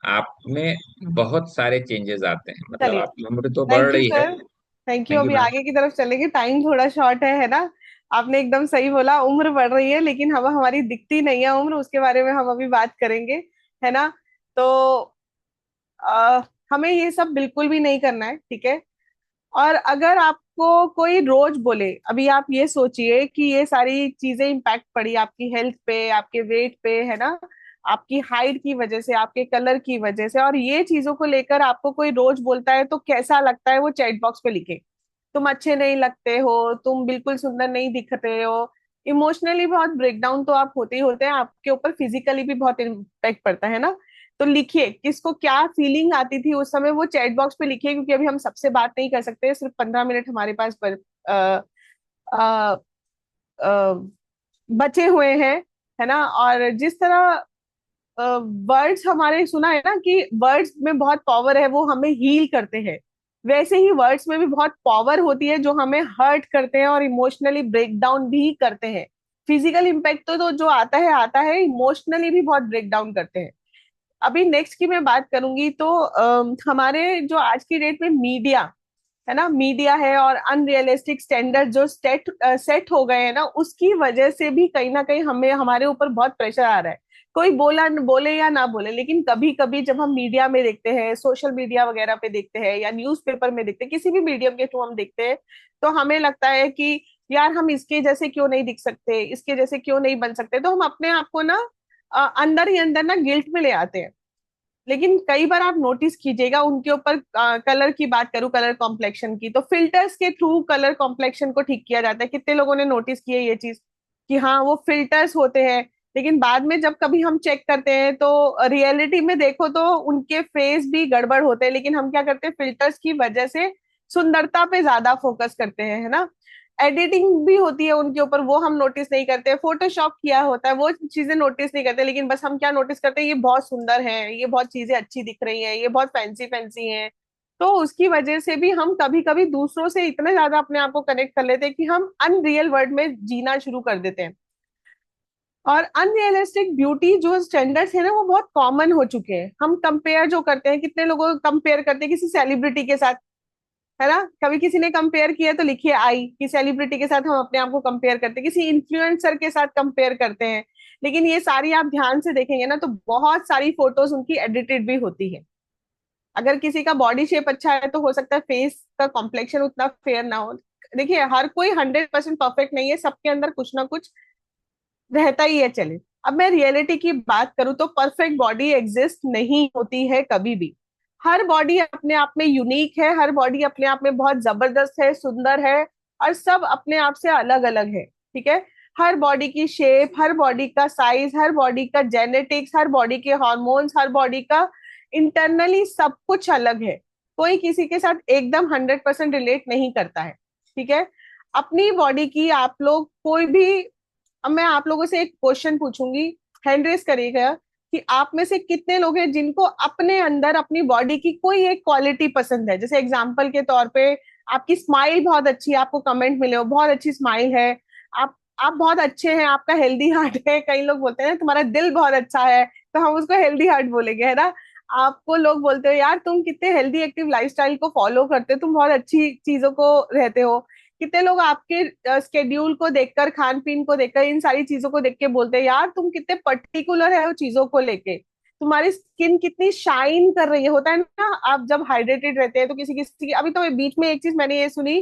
आप में बहुत सारे चेंजेस आते हैं। मतलब चलिए, आपकी उम्र तो बढ़ थैंक यू रही है। Sir. Thank you. Thank you अभी मैम। आगे की तरफ चलेंगे, टाइम थोड़ा शॉर्ट है ना। आपने एकदम सही बोला, उम्र बढ़ रही है लेकिन हम हमारी दिखती नहीं है उम्र, उसके बारे में हम अभी बात करेंगे, है ना। तो आ, हमें ये सब बिल्कुल भी नहीं करना है, ठीक है। और अगर आपको कोई रोज बोले, अभी आप ये सोचिए कि ये सारी चीजें इम्पैक्ट पड़ी आपकी हेल्थ पे, आपके वेट पे, है ना, आपकी हाइट की वजह से, आपके कलर की वजह से, और ये चीजों को लेकर आपको कोई रोज बोलता है तो कैसा लगता है वो चैट बॉक्स पे लिखे। तुम अच्छे नहीं लगते हो, तुम बिल्कुल सुंदर नहीं दिखते हो। इमोशनली बहुत ब्रेकडाउन तो आप होते ही होते हैं, आपके ऊपर फिजिकली भी बहुत इम्पैक्ट पड़ता है ना। तो लिखिए किसको क्या फीलिंग आती थी उस समय, वो चैट बॉक्स पे लिखिए, क्योंकि अभी हम सबसे बात नहीं कर सकते, सिर्फ 15 मिनट हमारे पास आ, आ, आ, बचे हुए हैं, है ना। और जिस तरह वर्ड्स हमारे सुना है ना कि वर्ड्स में बहुत पावर है, वो हमें हील करते हैं, वैसे ही वर्ड्स में भी बहुत पावर होती है जो हमें हर्ट करते हैं और इमोशनली ब्रेक डाउन भी करते हैं। फिजिकल इम्पैक्ट तो जो आता है, इमोशनली भी बहुत ब्रेक डाउन करते हैं। अभी नेक्स्ट की मैं बात करूंगी तो हमारे जो आज की डेट में मीडिया, है ना, मीडिया है और अनरियलिस्टिक स्टैंडर्ड जो सेट हो गए हैं ना, उसकी वजह से भी कहीं ना कहीं हमें हमारे ऊपर बहुत प्रेशर आ रहा है। कोई बोले या ना बोले, लेकिन कभी कभी जब हम मीडिया में देखते हैं, सोशल मीडिया वगैरह पे देखते हैं या न्यूज़पेपर में देखते हैं, किसी भी मीडियम के थ्रू हम देखते हैं, तो हमें लगता है कि यार हम इसके जैसे क्यों नहीं दिख सकते, इसके जैसे क्यों नहीं बन सकते, तो हम अपने आप को ना अंदर ही अंदर ना गिल्ट में ले आते हैं। लेकिन कई बार आप नोटिस कीजिएगा, उनके ऊपर कलर की बात करूं, कलर कॉम्प्लेक्शन की, तो फिल्टर्स के थ्रू कलर कॉम्प्लेक्शन को ठीक किया जाता है। कितने लोगों ने नोटिस किया ये चीज कि हाँ वो फिल्टर्स होते हैं, लेकिन बाद में जब कभी हम चेक करते हैं तो रियलिटी में देखो तो उनके फेस भी गड़बड़ होते हैं, लेकिन हम क्या करते हैं, फिल्टर्स की वजह से सुंदरता पे ज्यादा फोकस करते हैं, है ना। एडिटिंग भी होती है उनके ऊपर, वो हम नोटिस नहीं करते, फोटोशॉप किया होता है वो चीजें नोटिस नहीं करते, लेकिन बस हम क्या नोटिस करते हैं, ये बहुत सुंदर है, ये बहुत चीजें अच्छी दिख रही हैं, ये बहुत फैंसी फैंसी हैं। तो उसकी वजह से भी हम कभी कभी दूसरों से इतना ज्यादा अपने आप को कनेक्ट कर लेते हैं कि हम अनरियल वर्ल्ड में जीना शुरू कर देते हैं। और अनरियलिस्टिक ब्यूटी जो स्टैंडर्ड्स है ना, वो बहुत कॉमन हो चुके हैं। हम कंपेयर जो करते हैं, कितने लोगों को कंपेयर करते हैं किसी सेलिब्रिटी के साथ, है ना। कभी किसी ने कंपेयर किया तो लिखिए आई, कि सेलिब्रिटी के साथ हम अपने आप को कंपेयर करते हैं, किसी इन्फ्लुएंसर के साथ कंपेयर करते हैं। लेकिन ये सारी आप ध्यान से देखेंगे ना, तो बहुत सारी फोटोज उनकी एडिटेड भी होती है। अगर किसी का बॉडी शेप अच्छा है तो हो सकता है फेस का कॉम्प्लेक्शन उतना फेयर ना हो। देखिए हर कोई 100% परफेक्ट नहीं है, सबके अंदर कुछ ना कुछ रहता ही है। चले, अब मैं रियलिटी की बात करूं तो परफेक्ट बॉडी एग्जिस्ट नहीं होती है कभी भी। हर बॉडी अपने आप में यूनिक है, हर बॉडी अपने आप में बहुत जबरदस्त है, सुंदर है, और सब अपने आप से अलग अलग है, ठीक है। हर बॉडी की शेप, हर बॉडी का साइज, हर बॉडी का जेनेटिक्स, हर बॉडी के हॉर्मोन्स, हर बॉडी का इंटरनली सब कुछ अलग है। कोई किसी के साथ एकदम 100% रिलेट नहीं करता है, ठीक है। अपनी बॉडी की आप लोग कोई भी, अब मैं आप लोगों से एक क्वेश्चन पूछूंगी, हैंड रेस करिएगा, कि आप में से कितने लोग हैं जिनको अपने अंदर अपनी बॉडी की कोई एक क्वालिटी पसंद है। जैसे एग्जांपल के तौर पे, आपकी स्माइल बहुत अच्छी है, आपको कमेंट मिले हो बहुत अच्छी स्माइल है, आप आप बहुत अच्छे हैं, आपका हेल्दी हार्ट है। कई लोग बोलते हैं तुम्हारा दिल बहुत अच्छा है, तो हम उसको हेल्दी हार्ट बोलेंगे, है ना। आपको लोग बोलते हो यार तुम कितने हेल्दी एक्टिव लाइफस्टाइल को फॉलो करते हो, तुम बहुत अच्छी चीजों को रहते हो। कितने लोग आपके स्केड्यूल को देखकर, खान पीन को देखकर, इन सारी चीजों को देख के बोलते हैं यार तुम कितने पर्टिकुलर है वो चीजों को लेके, तुम्हारी स्किन कितनी शाइन कर रही है। होता है ना, आप जब हाइड्रेटेड रहते हैं तो किसी किसी की, अभी तो बीच में एक चीज मैंने ये सुनी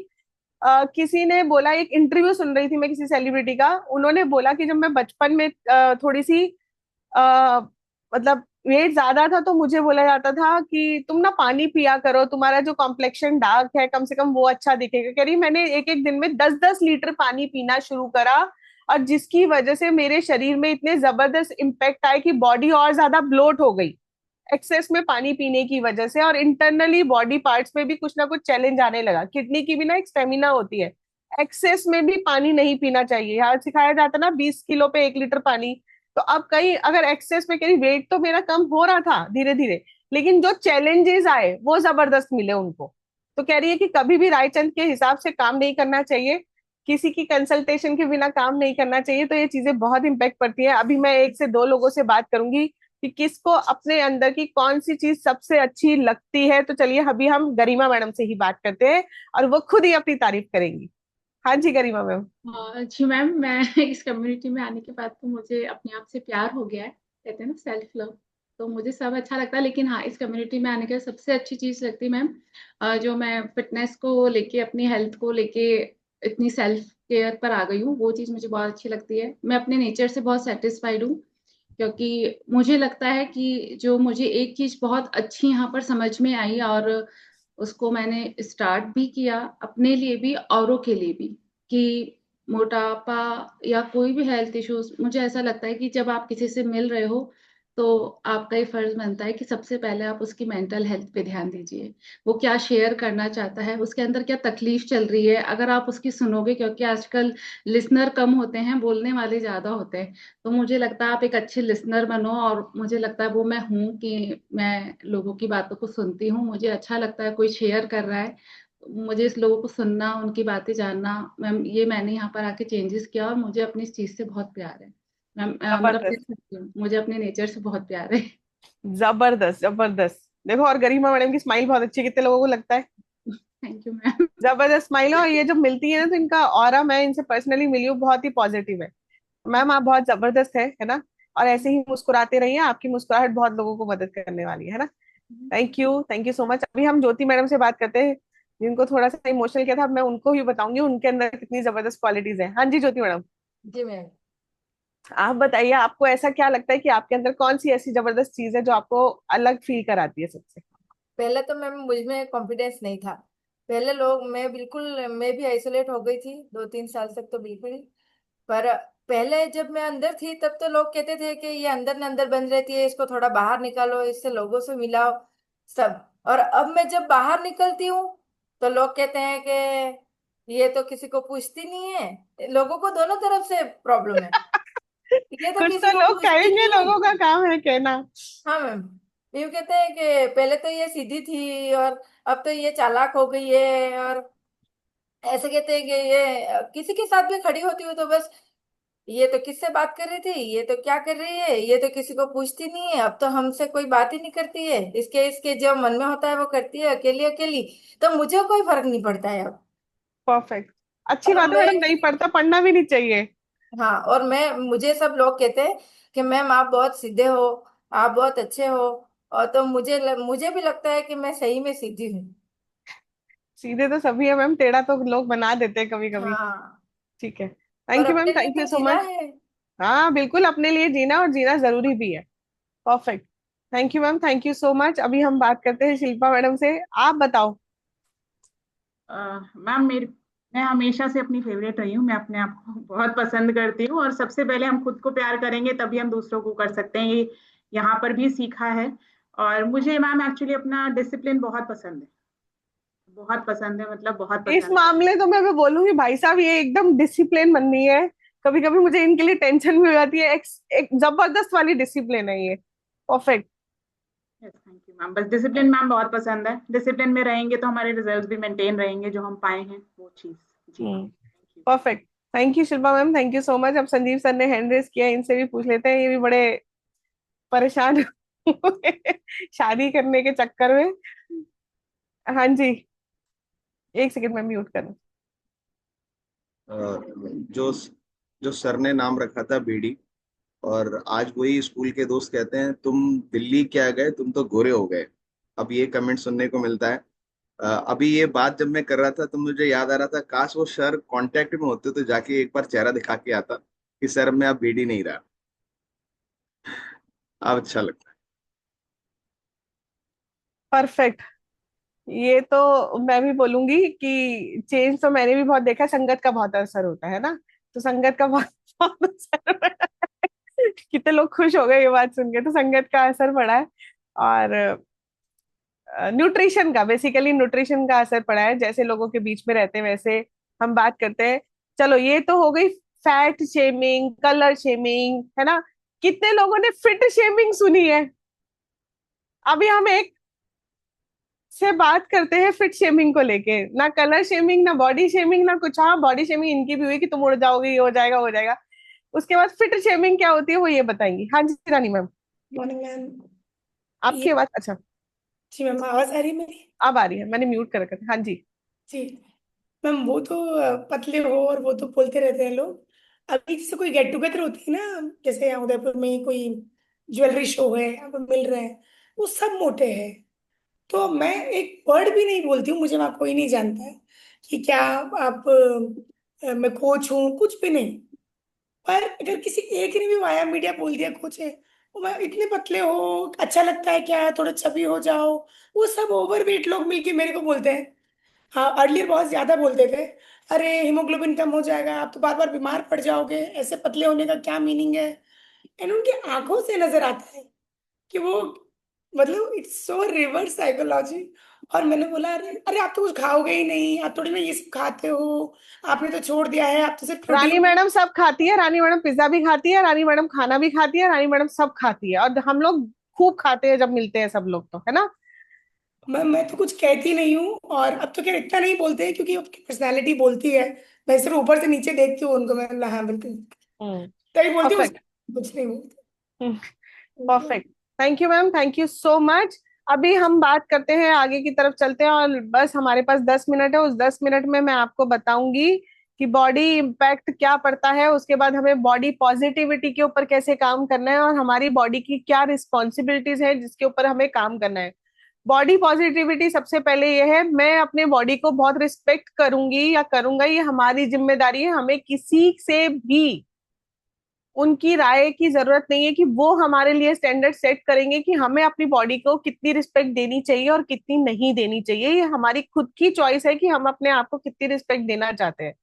किसी ने बोला, एक इंटरव्यू सुन रही थी मैं किसी सेलिब्रिटी का, उन्होंने बोला कि जब मैं बचपन में थोड़ी सी आ, मतलब वेट ज्यादा था तो मुझे बोला जाता था कि तुम ना पानी पिया करो, तुम्हारा जो कॉम्प्लेक्शन डार्क है कम से कम वो अच्छा दिखेगा। कह रही मैंने एक एक दिन में 10-10 लीटर पानी पीना शुरू करा, और जिसकी वजह से मेरे शरीर में इतने जबरदस्त इम्पैक्ट आए कि बॉडी और ज्यादा ब्लोट हो गई एक्सेस में पानी पीने की वजह से। और इंटरनली बॉडी पार्ट्स में भी कुछ ना कुछ चैलेंज आने लगा। किडनी की भी ना एक स्टेमिना होती है, एक्सेस में भी पानी नहीं पीना चाहिए। यहाँ सिखाया जाता ना 20 किलो पे 1 लीटर पानी। तो अब कहीं अगर एक्सेस में, कहीं वेट तो मेरा कम हो रहा था धीरे धीरे, लेकिन जो चैलेंजेस आए वो जबरदस्त मिले उनको। तो कह रही है कि कभी भी रायचंद के हिसाब से काम नहीं करना चाहिए, किसी की कंसल्टेशन के बिना काम नहीं करना चाहिए। तो ये चीजें बहुत इंपैक्ट पड़ती है। अभी मैं 1 से 2 लोगों से बात करूंगी कि किसको अपने अंदर की कौन सी चीज सबसे अच्छी लगती है। तो चलिए अभी हम गरिमा मैडम से ही बात करते हैं, और वो खुद ही अपनी तारीफ करेंगी। हाँ जी गरिमा मैम। जी मैम, मैं इस कम्युनिटी में आने के बाद तो मुझे अपने आप से प्यार हो गया है, कहते हैं ना सेल्फ लव। तो मुझे सब अच्छा लगता है, लेकिन हाँ, इस कम्युनिटी में आने के बाद सबसे अच्छी चीज लगती है मैम, जो मैं फिटनेस को लेके, अपनी हेल्थ को लेके इतनी सेल्फ केयर पर आ गई हूँ, वो चीज मुझे बहुत अच्छी लगती है। मैं अपने नेचर से बहुत सेटिस्फाइड हूँ, क्योंकि मुझे लगता है कि जो मुझे एक चीज बहुत अच्छी यहाँ पर समझ में आई, और उसको मैंने स्टार्ट भी किया अपने लिए भी औरों के लिए भी, कि मोटापा या कोई भी हेल्थ इश्यूज, मुझे ऐसा लगता है कि जब आप किसी से मिल रहे हो तो आपका ये फर्ज बनता है कि सबसे पहले आप उसकी मेंटल हेल्थ पे ध्यान दीजिए। वो क्या शेयर करना चाहता है, उसके अंदर क्या तकलीफ चल रही है, अगर आप उसकी सुनोगे, क्योंकि आजकल लिसनर कम होते हैं, बोलने वाले ज्यादा होते हैं। तो मुझे लगता है आप एक अच्छे लिसनर बनो, और मुझे लगता है वो मैं हूँ कि मैं लोगों की बातों को सुनती हूँ। मुझे अच्छा लगता है कोई शेयर कर रहा है, मुझे इस लोगों को सुनना, उनकी बातें जानना। मैम, ये मैंने यहाँ पर आके चेंजेस किया, और मुझे अपनी इस चीज से बहुत प्यार है मैम। मतलब कह जबरदस्त, सकती हूँ, मुझे अपने नेचर से बहुत प्यार है। जबरदस्त, जबरदस्त। देखो, और गरिमा मैडम की स्माइल बहुत अच्छी है, कितने लोगों को लगता है। Thank you ma'am. जबरदस्त स्माइल है, और ये जब मिलती है ना तो इनका ऑरा, मैं इनसे पर्सनली मिली हूँ, बहुत ही पॉजिटिव है। मैम आप बहुत जबरदस्त है ना। और ऐसे ही मुस्कुराते रहिए, आपकी मुस्कुराहट बहुत लोगों को मदद करने वाली है ना। Thank you so much. अभी हम ज्योति मैडम से बात करते हैं, जिनको थोड़ा सा इमोशनल किया था। अब मैं उनको भी बताऊंगी उनके अंदर कितनी जबरदस्त क्वालिटीज है। हाँ जी ज्योति मैडम, जी मैम। आप बताइए, आपको ऐसा क्या लगता है कि आपके अंदर कौन सी ऐसी जबरदस्त चीज है जो आपको अलग फील कराती है सबसे। पहले तो मैम मुझ में कॉन्फिडेंस नहीं था। पहले लोग, मैं भी आइसोलेट हो गई थी 2-3 साल तक तो बिल्कुल ही। पर पहले जब मैं अंदर थी तब तो लोग कहते थे कि ये अंदर न अंदर बंद रहती है, इसको थोड़ा बाहर निकालो, इससे लोगों से मिलाओ सब। और अब मैं जब बाहर निकलती हूँ तो लोग कहते हैं कि ये तो किसी को पूछती नहीं है। लोगों को दोनों तरफ से प्रॉब्लम है, ये तो कुछ किसी तो को लोग पूछती कहेंगे, नहीं है। लोगों का काम है कहना। हाँ मैम। ये कहते हैं कि पहले तो ये सीधी थी और अब तो ये चालाक हो गई है, और ऐसे कहते हैं कि ये किसी के साथ भी खड़ी होती हो तो बस, ये तो किससे बात कर रही थी, ये तो क्या कर रही है, ये तो किसी को पूछती नहीं है, अब तो हमसे कोई बात ही नहीं करती है, इसके इसके जो मन में होता है वो करती है अकेली अकेली। तो मुझे कोई फर्क नहीं पड़ता है अब। परफेक्ट, अच्छी और बात है मैं, मैडम, नहीं पढ़ता, पढ़ना भी नहीं चाहिए। हाँ, और मुझे सब लोग कहते हैं कि मैम आप बहुत सीधे हो, आप बहुत अच्छे हो। और तो मुझे भी लगता है कि मैं सही में सीधी हूँ। सीधे तो सभी है मैम, टेढ़ा तो लोग बना देते हैं कभी कभी। हाँ, ठीक है, पर थैंक यू मैम, अपने लिए थैंक यू तो सो जीना मच। है। हाँ बिल्कुल, अपने लिए जीना, और जीना जरूरी भी है। Perfect, thank you ma'am, thank you so much. अभी हम बात करते हैं शिल्पा मैडम से। आप बताओ। मैम, मैं हमेशा से अपनी फेवरेट रही हूँ। मैं अपने आप को बहुत पसंद करती हूँ, और सबसे पहले हम खुद को प्यार करेंगे तभी हम दूसरों को कर सकते हैं, ये यहाँ पर भी सीखा है। और मुझे मैम एक्चुअली अपना डिसिप्लिन बहुत पसंद है, बहुत पसंद है, मतलब बहुत इस पसंद है। मामले तो मैं बोलूंगी भाई साहब, ये एकदम डिसिप्लिन बननी है। कभी कभी मुझे इनके लिए टेंशन भी हो जाती है। एक जबरदस्त वाली डिसिप्लिन है ये। Perfect. Yes, thank you ma'am. बस डिसिप्लिन मैम बहुत पसंद है, डिसिप्लिन में रहेंगे तो हमारे रिजल्ट्स भी मेंटेन रहेंगे, जो हम पाए हैं वो चीज़। जी ma'am, thank you. Perfect, thank you Shilpa ma'am, thank you so much. अब संजीव सर ने हैंड रेस किया, इनसे भी पूछ लेते हैं, ये भी बड़े परेशान हुए शादी करने के चक्कर में। हाँ जी, 1 सेकंड में म्यूट कर। जो जो सर ने नाम रखा था बीडी, और आज वही स्कूल के दोस्त कहते हैं तुम दिल्ली क्या गए, तुम तो गोरे हो गए। अब ये कमेंट सुनने को मिलता है। अभी ये बात जब मैं कर रहा था तो मुझे याद आ रहा था, काश वो सर कांटेक्ट में होते तो जाके एक बार चेहरा दिखा के आता कि सर मैं अब बीड़ी नहीं रहा। अब अच्छा लगता परफेक्ट। ये तो मैं भी बोलूंगी कि चेंज तो मैंने भी बहुत देखा है, संगत का बहुत असर होता है ना। तो संगत का बहुत बहुत असर पड़ा है। कितने लोग खुश हो गए ये बात सुन के, तो संगत का असर पड़ा है। और न्यूट्रिशन का, बेसिकली न्यूट्रिशन का असर पड़ा है, जैसे लोगों के बीच में रहते हैं वैसे हम बात करते हैं। चलो ये तो हो गई फैट शेमिंग, कलर शेमिंग, है ना। कितने लोगों ने फिट शेमिंग सुनी है। अभी हम एक से बात करते हैं फिट शेमिंग को लेके, ना कलर शेमिंग ना बॉडी शेमिंग ना कुछ। हाँ, बॉडी शेमिंग इनकी भी हुई कि तुम उड़ जाओगे, ये हो जाएगा, हो जाएगा। उसके बाद फिट शेमिंग क्या होती है वो ये बताएंगी। हाँ जी रानी मैम। Morning ma'am. आपकी ये आवाज, अच्छा जी मैम, आवाज आ रही है मेरी? अब आ रही है, मैंने म्यूट कर रखा था। हाँ जी। जी मैम, वो तो पतले हो और वो तो बोलते रहते हैं लोग। अभी जैसे कोई गेट टुगेदर होती है ना, जैसे यहाँ उदयपुर में ही कोई ज्वेलरी शो है, यहाँ पे मिल रहे हैं, वो सब मोटे हैं। तो मैं एक वर्ड भी नहीं बोलती हूँ, मुझे वहाँ कोई नहीं जानता है कि क्या आप मैं कोच हूँ, कुछ भी नहीं। पर अगर किसी एक ने भी वाया मीडिया बोल दिया कुछ है, वो मैं इतने पतले हो, अच्छा लगता है क्या, थोड़ा चबी हो जाओ, वो सब ओवरवेट लोग मिलके मेरे को बोलते हैं। हाँ, अर्लियर बहुत ज्यादा बोलते थे, अरे हीमोग्लोबिन कम हो जाएगा, आप तो बार बार बीमार पड़ जाओगे, ऐसे पतले होने का क्या मीनिंग है। एंड उनकी आंखों से नजर आता है कि वो, मतलब इट्स सो रिवर्स साइकोलॉजी। और मैंने बोला, अरे अरे आप तो कुछ खाओगे ही नहीं, आप थोड़ी ना ये सब खाते हो, आपने तो छोड़ दिया है, आप तो सिर्फ रानी प्रोटीन। मैडम सब खाती है, रानी मैडम पिज्जा भी खाती है, रानी मैडम खाना भी खाती है, रानी मैडम सब खाती है, और हम लोग खूब खाते हैं जब मिलते हैं सब लोग, तो है ना। मैं तो कुछ कहती नहीं हूँ, और अब तो क्या इतना नहीं बोलते हैं क्योंकि उनकी पर्सनैलिटी बोलती है। मैं सिर्फ ऊपर से नीचे देखती हूँ उनको, मैं बोला, हाँ बिल्कुल तभी बोलती हूँ, परफेक्ट। कुछ नहीं बोलती। Perfect. Thank you ma'am, thank you so much. अभी हम बात करते हैं, आगे की तरफ चलते हैं, और बस हमारे पास 10 मिनट है। उस 10 मिनट में मैं आपको बताऊंगी कि बॉडी इम्पैक्ट क्या पड़ता है, उसके बाद हमें बॉडी पॉजिटिविटी के ऊपर कैसे काम करना है, और हमारी बॉडी की क्या रिस्पॉन्सिबिलिटीज है जिसके ऊपर हमें काम करना है। बॉडी पॉजिटिविटी सबसे पहले ये है, मैं अपने बॉडी को बहुत रिस्पेक्ट करूंगी या करूंगा, ये हमारी जिम्मेदारी है। हमें किसी से भी उनकी राय की जरूरत नहीं है कि वो हमारे लिए स्टैंडर्ड सेट करेंगे कि हमें अपनी बॉडी को कितनी रिस्पेक्ट देनी चाहिए और कितनी नहीं देनी चाहिए। ये हमारी खुद की चॉइस है कि हम अपने आप को कितनी रिस्पेक्ट देना चाहते हैं।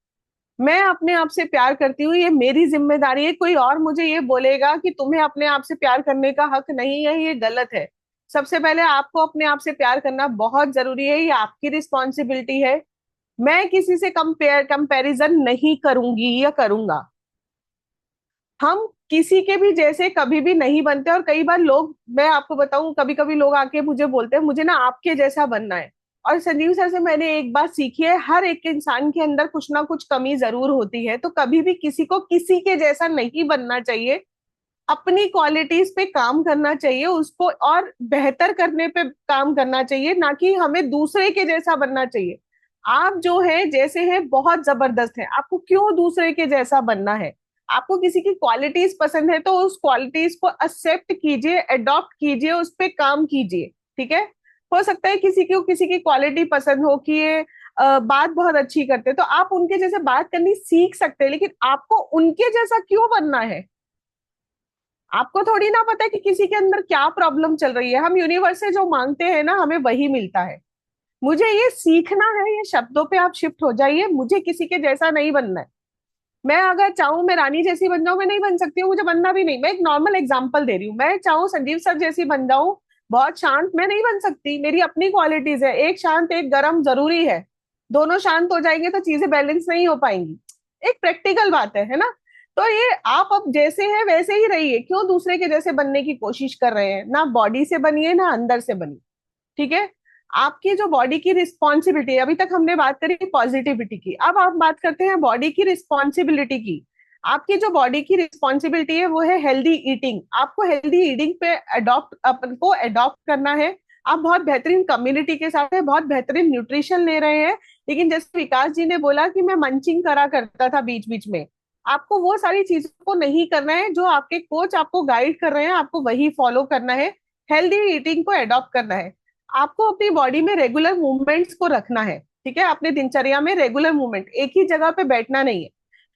मैं अपने आप से प्यार करती हूँ, ये मेरी जिम्मेदारी है। कोई और मुझे ये बोलेगा कि तुम्हें अपने आप से प्यार करने का हक नहीं है, ये गलत है। सबसे पहले आपको अपने आप से प्यार करना बहुत जरूरी है, ये आपकी रिस्पॉन्सिबिलिटी है। मैं किसी से कंपैरिजन नहीं करूंगी या करूंगा। हम किसी के भी जैसे कभी भी नहीं बनते, और कई बार लोग, मैं आपको बताऊं, कभी कभी लोग आके मुझे बोलते हैं मुझे ना आपके जैसा बनना है। और संजीव सर से मैंने एक बात सीखी है, हर एक इंसान के अंदर कुछ ना कुछ कमी जरूर होती है, तो कभी भी किसी को किसी के जैसा नहीं बनना चाहिए। अपनी क्वालिटीज पे काम करना चाहिए, उसको और बेहतर करने पे काम करना चाहिए, ना कि हमें दूसरे के जैसा बनना चाहिए। आप जो है जैसे हैं बहुत जबरदस्त है, आपको क्यों दूसरे के जैसा बनना है। आपको किसी की क्वालिटीज पसंद है तो उस क्वालिटीज को एक्सेप्ट कीजिए, अडॉप्ट कीजिए, उस पे काम कीजिए। ठीक है। हो सकता है किसी को किसी की क्वालिटी पसंद हो कि ये बात बहुत अच्छी करते हैं, तो आप उनके जैसे बात करनी सीख सकते हैं, लेकिन आपको उनके जैसा क्यों बनना है। आपको थोड़ी ना पता है कि किसी के अंदर क्या प्रॉब्लम चल रही है। हम यूनिवर्स से जो मांगते हैं ना, हमें वही मिलता है। मुझे ये सीखना है, ये शब्दों पे आप शिफ्ट हो जाइए, मुझे किसी के जैसा नहीं बनना है। मैं अगर चाहूं मैं रानी जैसी बन जाऊं, मैं नहीं बन सकती हूँ, मुझे बनना भी नहीं। मैं एक नॉर्मल एग्जांपल दे रही हूँ, मैं चाहूं संजीव सर जैसी बन जाऊं, बहुत शांत, मैं नहीं बन सकती। मेरी अपनी क्वालिटीज है, एक शांत एक गर्म जरूरी है। दोनों शांत हो जाएंगे तो चीजें बैलेंस नहीं हो पाएंगी। एक प्रैक्टिकल बात है ना। तो ये आप अब जैसे हैं वैसे ही रहिए, क्यों दूसरे के जैसे बनने की कोशिश कर रहे हैं। ना बॉडी से बनिए ना अंदर से बनिए। ठीक है। आपकी जो बॉडी की रिस्पॉन्सिबिलिटी, अभी तक हमने बात करी पॉजिटिविटी की, अब आप बात करते हैं बॉडी की रिस्पॉन्सिबिलिटी की। आपकी जो बॉडी की रिस्पॉन्सिबिलिटी है वो है हेल्दी ईटिंग। आपको हेल्दी ईटिंग पे अडॉप्ट, अपन को अडॉप्ट करना है। आप बहुत बेहतरीन कम्युनिटी के साथ है, बहुत बेहतरीन न्यूट्रिशन ले रहे हैं, लेकिन जैसे विकास जी ने बोला कि मैं मंचिंग करा करता था बीच बीच में, आपको वो सारी चीजों को नहीं करना है। जो आपके कोच आपको गाइड कर रहे हैं आपको वही फॉलो करना है। हेल्दी ईटिंग को अडॉप्ट करना है। आपको अपनी बॉडी में रेगुलर मूवमेंट्स को रखना है, ठीक है, अपने दिनचर्या में रेगुलर मूवमेंट, एक ही जगह पे बैठना नहीं है।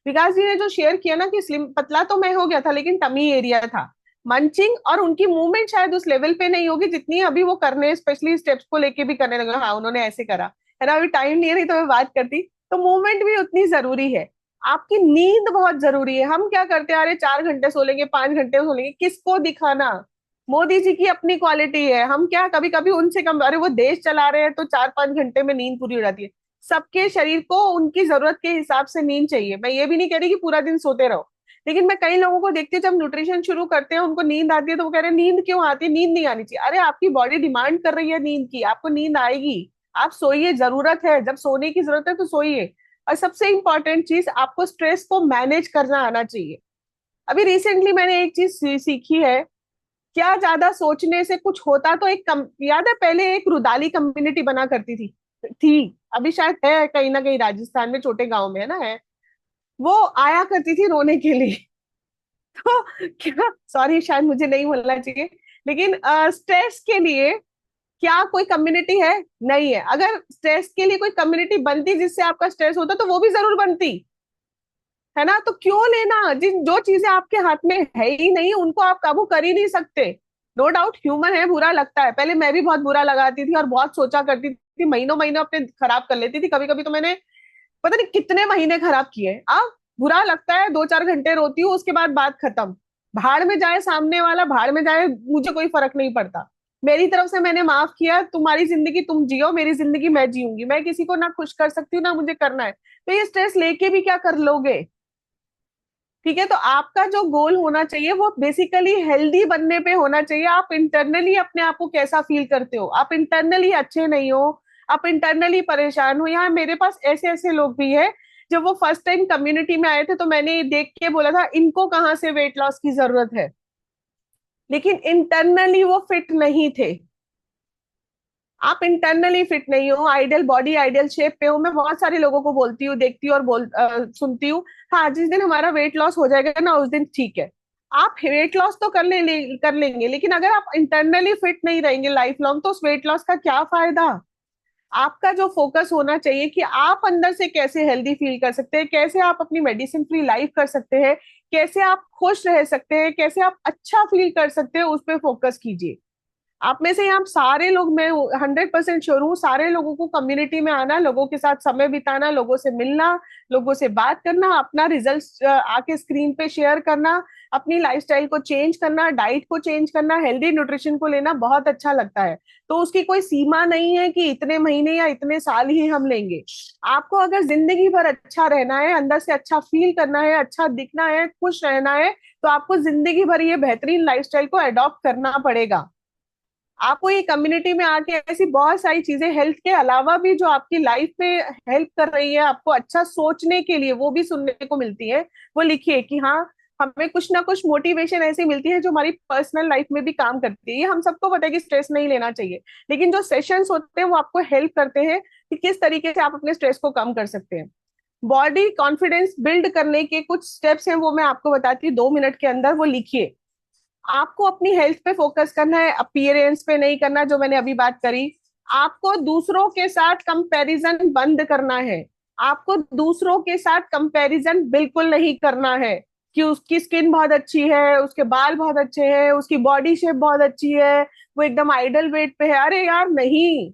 विकास जी ने जो शेयर किया ना कि स्लिम पतला तो मैं हो गया था लेकिन टमी एरिया था, मंचिंग और उनकी मूवमेंट शायद उस लेवल पे नहीं होगी जितनी अभी वो करने, स्पेशली स्टेप्स को लेके भी करने लगा, हाँ उन्होंने ऐसे करा है ना, अभी टाइम नहीं है, नहीं तो मैं बात करती। तो मूवमेंट भी उतनी जरूरी है। आपकी नींद बहुत जरूरी है। हम क्या करते हैं, अरे 4 घंटे सो लेंगे, 5 घंटे सो लेंगे, किसको दिखाना। मोदी जी की अपनी क्वालिटी है, हम क्या कभी कभी उनसे कम, अरे वो देश चला रहे हैं तो 4-5 घंटे में नींद पूरी हो जाती है। सबके शरीर को उनकी जरूरत के हिसाब से नींद चाहिए। मैं ये भी नहीं कह रही कि पूरा दिन सोते रहो, लेकिन मैं कई लोगों को देखती हूँ जब न्यूट्रिशन शुरू करते हैं उनको नींद आती है तो वो कह रहे हैं नींद क्यों आती है, नींद नहीं आनी चाहिए। अरे आपकी बॉडी डिमांड कर रही है नींद की, आपको नींद आएगी, आप सोइए, जरूरत है, जब सोने की जरूरत है तो सोइए। और सबसे इंपॉर्टेंट चीज, आपको स्ट्रेस को मैनेज करना आना चाहिए। अभी रिसेंटली मैंने एक चीज सीखी है, क्या ज्यादा सोचने से कुछ होता तो एक याद है पहले एक रुदाली कम्युनिटी बना करती थी, अभी शायद है कहीं ना कहीं राजस्थान में, छोटे गांव में है ना, है, वो आया करती थी रोने के लिए। तो क्या, सॉरी शायद मुझे नहीं बोलना चाहिए, लेकिन स्ट्रेस के लिए क्या कोई कम्युनिटी है? नहीं है। अगर स्ट्रेस के लिए कोई कम्युनिटी बनती जिससे आपका स्ट्रेस होता तो वो भी जरूर बनती, है ना। तो क्यों लेना, जिन जो चीजें आपके हाथ में है ही नहीं उनको आप काबू कर ही नहीं सकते। नो डाउट ह्यूमन है, बुरा लगता है, पहले मैं भी बहुत बुरा लगाती थी और बहुत सोचा करती थी, महीनों महीनों अपने खराब कर लेती थी, कभी कभी तो मैंने पता नहीं कितने महीने खराब किए। अब बुरा लगता है, 2-4 घंटे रोती हूँ, उसके बाद बात खत्म। भाड़ में जाए सामने वाला, भाड़ में जाए, मुझे कोई फर्क नहीं पड़ता। मेरी तरफ से मैंने माफ किया, तुम्हारी जिंदगी तुम जियो, मेरी जिंदगी मैं जीऊंगी। मैं किसी को ना खुश कर सकती हूँ ना मुझे करना है, तो ये स्ट्रेस लेके भी क्या कर लोगे। ठीक है, तो आपका जो गोल होना चाहिए वो बेसिकली हेल्दी बनने पे होना चाहिए। आप इंटरनली अपने आप को कैसा फील करते हो, आप इंटरनली अच्छे नहीं हो, आप इंटरनली परेशान हो। यहाँ मेरे पास ऐसे ऐसे लोग भी है, जब वो फर्स्ट टाइम कम्युनिटी में आए थे तो मैंने देख के बोला था इनको कहाँ से वेट लॉस की जरूरत है, लेकिन इंटरनली वो फिट नहीं थे। आप इंटरनली फिट नहीं हो, आइडियल बॉडी आइडियल शेप पे हो। मैं बहुत सारे लोगों को बोलती हूँ, देखती हूँ और सुनती हूँ, हाँ जिस दिन हमारा वेट लॉस हो जाएगा ना उस दिन ठीक है। आप वेट लॉस तो कर लेंगे, लेकिन अगर आप इंटरनली फिट नहीं रहेंगे लाइफ लॉन्ग तो उस वेट लॉस का क्या फायदा। आपका जो फोकस होना चाहिए कि आप अंदर से कैसे हेल्दी फील कर सकते हैं, कैसे आप अपनी मेडिसिन फ्री लाइफ कर सकते हैं, कैसे आप खुश रह सकते हैं, कैसे आप अच्छा फील कर सकते हैं, उस पर फोकस कीजिए। आप में से यहाँ सारे लोग, मैं 100% श्योर हूँ, सारे लोगों को कम्युनिटी में आना, लोगों के साथ समय बिताना, लोगों से मिलना, लोगों से बात करना, अपना रिजल्ट आके स्क्रीन पे शेयर करना, अपनी लाइफस्टाइल को चेंज करना, डाइट को चेंज करना, हेल्दी न्यूट्रिशन को लेना बहुत अच्छा लगता है। तो उसकी कोई सीमा नहीं है कि इतने महीने या इतने साल ही हम लेंगे। आपको अगर जिंदगी भर अच्छा रहना है, अंदर से अच्छा फील करना है, अच्छा दिखना है, खुश रहना है, तो आपको जिंदगी भर ये बेहतरीन लाइफस्टाइल को अडॉप्ट करना पड़ेगा। आपको ये कम्युनिटी में आके ऐसी बहुत सारी चीजें हेल्थ के अलावा भी जो आपकी लाइफ में हेल्प कर रही है, आपको अच्छा सोचने के लिए, वो भी सुनने को मिलती है। वो लिखिए कि हाँ, हमें कुछ ना कुछ मोटिवेशन ऐसी मिलती है जो हमारी पर्सनल लाइफ में भी काम करती है। ये हम सबको पता है कि स्ट्रेस नहीं लेना चाहिए, लेकिन जो सेशंस होते हैं वो आपको हेल्प करते हैं कि किस तरीके से आप अपने स्ट्रेस को कम कर सकते हैं। बॉडी कॉन्फिडेंस बिल्ड करने के कुछ स्टेप्स हैं, वो मैं आपको बताती हूँ 2 मिनट के अंदर, वो लिखिए। आपको अपनी हेल्थ पे फोकस करना है, अपीयरेंस पे नहीं करना, जो मैंने अभी बात करी। आपको दूसरों के साथ कंपैरिजन बंद करना है। आपको दूसरों के साथ कंपैरिजन बिल्कुल नहीं करना है कि उसकी स्किन बहुत अच्छी है, उसके बाल बहुत अच्छे हैं, उसकी बॉडी शेप बहुत अच्छी है, वो एकदम आइडल वेट पे है। अरे यार नहीं,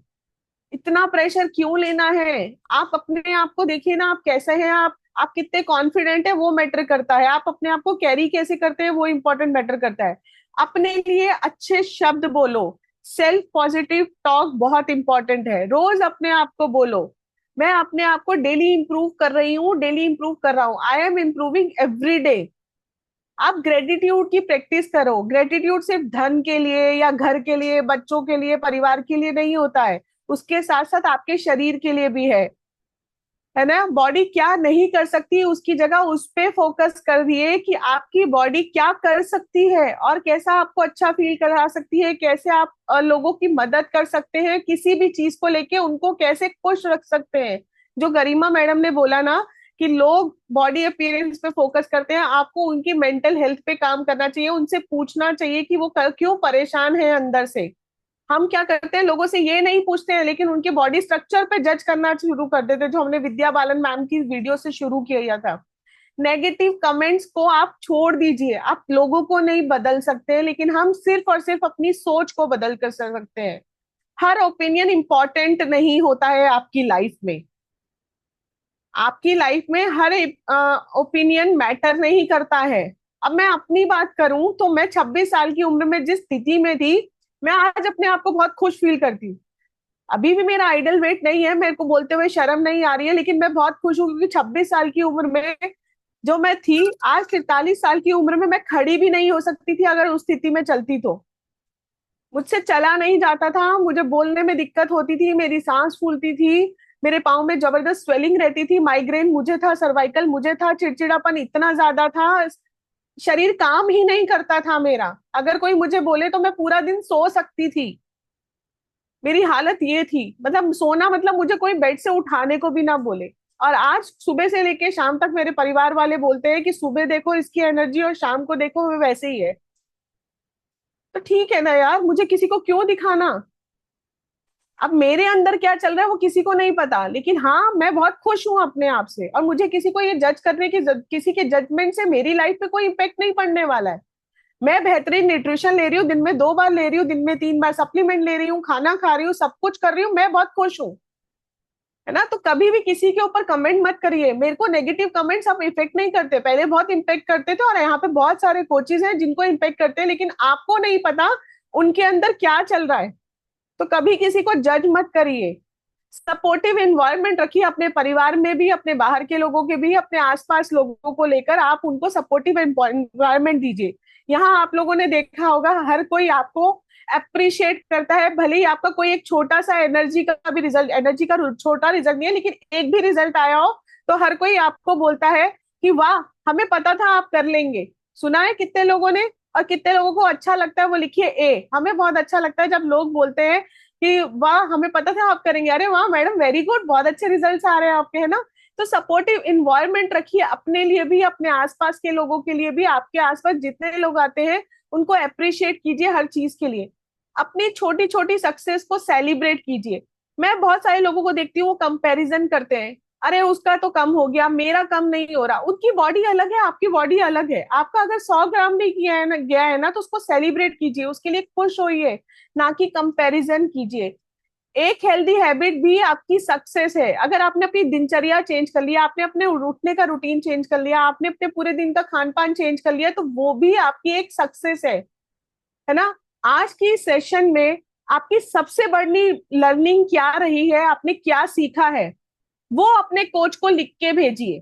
इतना प्रेशर क्यों लेना है। आप अपने आप को देखिए ना, आप कैसे हैं, आप कितने कॉन्फिडेंट है वो मैटर करता है। आप अपने आप को कैरी कैसे करते हैं वो इंपॉर्टेंट मैटर करता है। अपने लिए अच्छे शब्द बोलो, सेल्फ पॉजिटिव टॉक बहुत इंपॉर्टेंट है। रोज अपने आप को बोलो, मैं अपने आप को डेली इंप्रूव कर रही हूँ, डेली इंप्रूव कर रहा हूँ, I am improving every day. आप ग्रेटिट्यूड की प्रैक्टिस करो। ग्रेटिट्यूड सिर्फ धन के लिए या घर के लिए, बच्चों के लिए, परिवार के लिए नहीं होता है, उसके साथ साथ आपके शरीर के लिए भी है ना। बॉडी क्या नहीं कर सकती उसकी जगह उस पे फोकस कर दिए कि आपकी बॉडी क्या कर सकती है और कैसा आपको अच्छा फील करा सकती है, कैसे आप लोगों की मदद कर सकते हैं, किसी भी चीज को लेके उनको कैसे खुश रख सकते हैं। जो गरिमा मैडम ने बोला ना कि लोग बॉडी अपीयरेंस पे फोकस करते हैं, आपको उनकी मेंटल हेल्थ पे काम करना चाहिए, उनसे पूछना चाहिए कि वो क्यों परेशान है अंदर से। हम क्या करते हैं, लोगों से ये नहीं पूछते हैं लेकिन उनके बॉडी स्ट्रक्चर पे जज करना शुरू कर देते हैं, जो हमने विद्या बालन मैम की वीडियो से शुरू किया था। नेगेटिव कमेंट्स को आप छोड़ दीजिए, आप लोगों को नहीं बदल सकते, लेकिन हम सिर्फ और सिर्फ अपनी सोच को बदल कर सकते हैं। हर ओपिनियन इंपॉर्टेंट नहीं होता है आपकी लाइफ में। आपकी लाइफ में हर ओपिनियन मैटर नहीं करता है। अब मैं अपनी बात करूं तो मैं 26 साल की उम्र में जिस स्थिति में थी, मैं आज अपने आप को बहुत खुश फील करती हूँ। अभी भी मेरा आइडल वेट नहीं है, मेरे को बोलते हुए शर्म नहीं आ रही है, लेकिन मैं बहुत खुश हूँ क्योंकि 26 साल की उम्र में जो मैं थी, आज 43 साल की उम्र में मैं खड़ी भी नहीं हो सकती थी अगर उस स्थिति में चलती तो। मुझसे चला नहीं जाता था, मुझे बोलने में दिक्कत होती थी, मेरी सांस फूलती थी, मेरे पाँव में जबरदस्त स्वेलिंग रहती थी, माइग्रेन मुझे था, सर्वाइकल मुझे था, चिड़चिड़ापन इतना ज्यादा था, शरीर काम ही नहीं करता था मेरा। अगर कोई मुझे बोले तो मैं पूरा दिन सो सकती थी, मेरी हालत ये थी। मतलब सोना मतलब मुझे कोई बेड से उठाने को भी ना बोले। और आज सुबह से लेके शाम तक मेरे परिवार वाले बोलते हैं कि सुबह देखो इसकी एनर्जी और शाम को देखो वो वैसे ही है। तो ठीक है ना यार, मुझे किसी को क्यों दिखाना। अब मेरे अंदर क्या चल रहा है वो किसी को नहीं पता, लेकिन हाँ मैं बहुत खुश हूं अपने आप से, और मुझे किसी को ये जज करने की किसी के जजमेंट से मेरी लाइफ पे कोई इम्पेक्ट नहीं पड़ने वाला है। मैं बेहतरीन न्यूट्रिशन ले रही हूँ, दिन में 2 बार ले रही हूँ, दिन में 3 बार सप्लीमेंट ले रही हूँ, खाना खा रही हूँ, सब कुछ कर रही हूँ, मैं बहुत खुश हूँ, है ना। तो कभी भी किसी के ऊपर कमेंट मत करिए। मेरे को नेगेटिव कमेंट्स अब इफेक्ट नहीं करते, पहले बहुत इम्पेक्ट करते थे, और यहाँ पे बहुत सारे कोचेज हैं जिनको इम्पेक्ट करते हैं, लेकिन आपको नहीं पता उनके अंदर क्या चल रहा है। तो कभी किसी को जज मत करिए। सपोर्टिव एनवायरनमेंट रखिए, अपने परिवार में भी, अपने बाहर के लोगों के भी, अपने आसपास लोगों को लेकर आप उनको सपोर्टिव एनवायरनमेंट दीजिए। यहाँ आप लोगों ने देखा होगा हर कोई आपको अप्रिशिएट करता है, भले ही आपका कोई एक छोटा सा एनर्जी का भी रिजल्ट, एनर्जी का छोटा रिजल्ट नहीं है, लेकिन एक भी रिजल्ट आया हो तो हर कोई आपको बोलता है कि वाह हमें पता था आप कर लेंगे। सुना है कितने लोगों ने, और कितने लोगों को अच्छा लगता है वो लिखिए ए। हमें बहुत अच्छा लगता है जब लोग बोलते हैं कि वाह हमें पता था आप करेंगे, अरे वाह मैडम वेरी गुड, बहुत अच्छे रिजल्ट्स आ रहे हैं आपके, है ना। तो सपोर्टिव इन्वायरमेंट रखिए अपने लिए भी, अपने आसपास के लोगों के लिए भी। आपके आसपास जितने लोग आते हैं उनको अप्रिशिएट कीजिए हर चीज के लिए। अपनी छोटी छोटी सक्सेस को सेलिब्रेट कीजिए। मैं बहुत सारे लोगों को देखती हूँ वो कंपैरिजन करते हैं, अरे उसका तो कम हो गया, मेरा कम नहीं हो रहा। उनकी बॉडी अलग है, आपकी बॉडी अलग है। आपका अगर 100 ग्राम भी किया है ना, गया है ना, तो उसको सेलिब्रेट कीजिए, उसके लिए खुश होइए, ना कि कंपैरिजन कीजिए। एक हेल्दी हैबिट भी आपकी सक्सेस है। अगर आपने अपनी दिनचर्या चेंज कर लिया, आपने अपने उठने का रूटीन चेंज कर लिया, आपने अपने पूरे दिन का खान पान चेंज कर लिया, तो वो भी आपकी एक सक्सेस है ना। आज की सेशन में आपकी सबसे बड़ी लर्निंग क्या रही है, आपने क्या सीखा है, वो अपने कोच को लिख के भेजिए,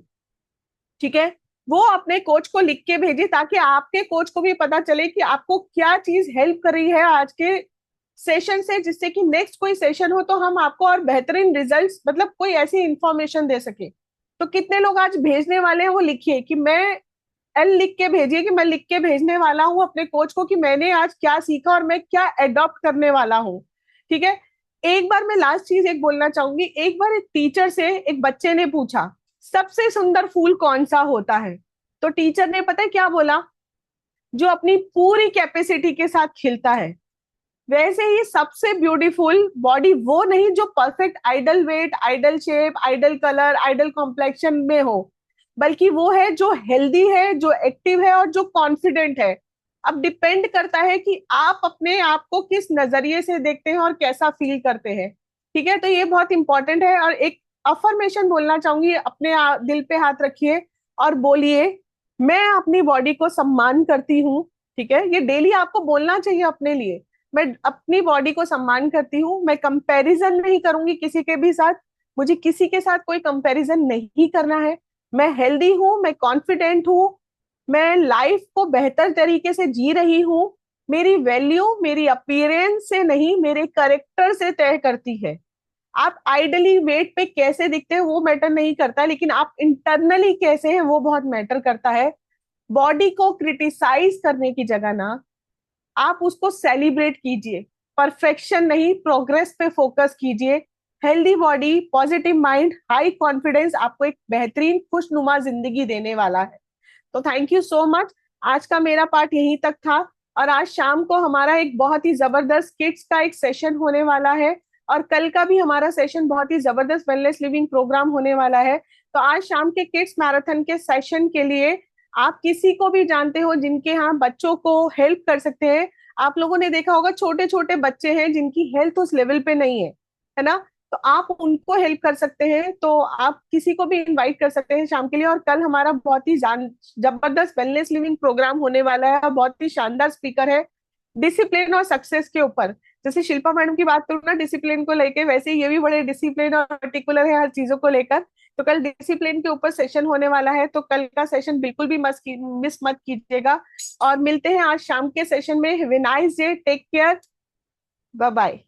ठीक है। वो अपने कोच को लिख के भेजिए ताकि आपके कोच को भी पता चले कि आपको क्या चीज हेल्प कर रही है आज के सेशन से, जिससे कि नेक्स्ट कोई सेशन हो तो हम आपको और बेहतरीन रिजल्ट्स, मतलब कोई ऐसी इंफॉर्मेशन दे सके। तो कितने लोग आज भेजने वाले हैं वो लिखिए कि मैं एल लिख के भेजिए कि मैं लिख के भेजने वाला हूँ अपने कोच को कि मैंने आज क्या सीखा और मैं क्या अडॉप्ट करने वाला हूँ, ठीक है। एक बार मैं लास्ट चीज एक बोलना चाहूंगी। एक बार एक टीचर से एक बच्चे ने पूछा सबसे सुंदर फूल कौन सा होता है, तो टीचर ने पता है क्या बोला, जो अपनी पूरी कैपेसिटी के साथ खिलता है। वैसे ही सबसे ब्यूटीफुल बॉडी वो नहीं जो perfect ideal weight, ideal shape, ideal colour, ideal complexion में हो, बल्कि वो है जो हेल्दी है, जो एक्टिव है और जो कॉन्फिडेंट है। अब डिपेंड करता है कि आप अपने आप को किस नजरिए से देखते हैं और कैसा फील करते हैं, ठीक है। तो ये बहुत इंपॉर्टेंट है। और एक अफर्मेशन बोलना चाहूंगी, अपने दिल पे हाथ रखिए और बोलिए मैं अपनी बॉडी को सम्मान करती हूँ, ठीक है। ये डेली आपको बोलना चाहिए अपने लिए, मैं अपनी बॉडी को सम्मान करती हूँ, मैं कंपैरिजन नहीं करूंगी किसी के भी साथ, मुझे किसी के साथ कोई कंपैरिजन नहीं करना है। मैं हेल्दी हूँ, मैं कॉन्फिडेंट हूँ, मैं लाइफ को बेहतर तरीके से जी रही हूँ। मेरी वैल्यू मेरी अपीयरेंस से नहीं, मेरे करेक्टर से तय करती है। आप आइडली वेट पे कैसे दिखते हैं वो मैटर नहीं करता, लेकिन आप इंटरनली कैसे हैं वो बहुत मैटर करता है। बॉडी को क्रिटिसाइज करने की जगह ना आप उसको सेलिब्रेट कीजिए। परफेक्शन नहीं, प्रोग्रेस पे फोकस कीजिए। Healthy body, positive mind, high confidence आपको एक बेहतरीन खुशनुमा जिंदगी देने वाला है। तो थैंक यू सो मच। आज का मेरा पार्ट यहीं तक था। और आज शाम को हमारा एक बहुत ही जबरदस्त किड्स का एक सेशन होने वाला है, और कल का भी हमारा सेशन बहुत ही जबरदस्त वेलनेस लिविंग प्रोग्राम होने वाला है। तो आज शाम के किड्स मैराथन के सेशन के लिए आप किसी को भी जानते हो जिनके यहाँ बच्चों को हेल्प कर सकते हैं। आप लोगों ने देखा होगा छोटे छोटे बच्चे हैं जिनकी हेल्थ उस लेवल पे नहीं है ना, तो आप उनको हेल्प कर सकते हैं। तो आप किसी को भी इनवाइट कर सकते हैं शाम के लिए। और कल हमारा बहुत ही जबरदस्त वेलनेस लिविंग प्रोग्राम होने वाला है, बहुत ही शानदार स्पीकर है डिसिप्लिन और सक्सेस के ऊपर। जैसे शिल्पा मैडम की बात करूँ ना डिसिप्लिन को लेके, वैसे ये भी बड़े डिसिप्लिन और पर्टिकुलर है हर चीजों को लेकर। तो कल डिसिप्लिन के ऊपर सेशन होने वाला है, तो कल का सेशन बिल्कुल भी मिस मत कीजिएगा। और मिलते हैं आज शाम के सेशन में। Have a nice day, take care, bye bye.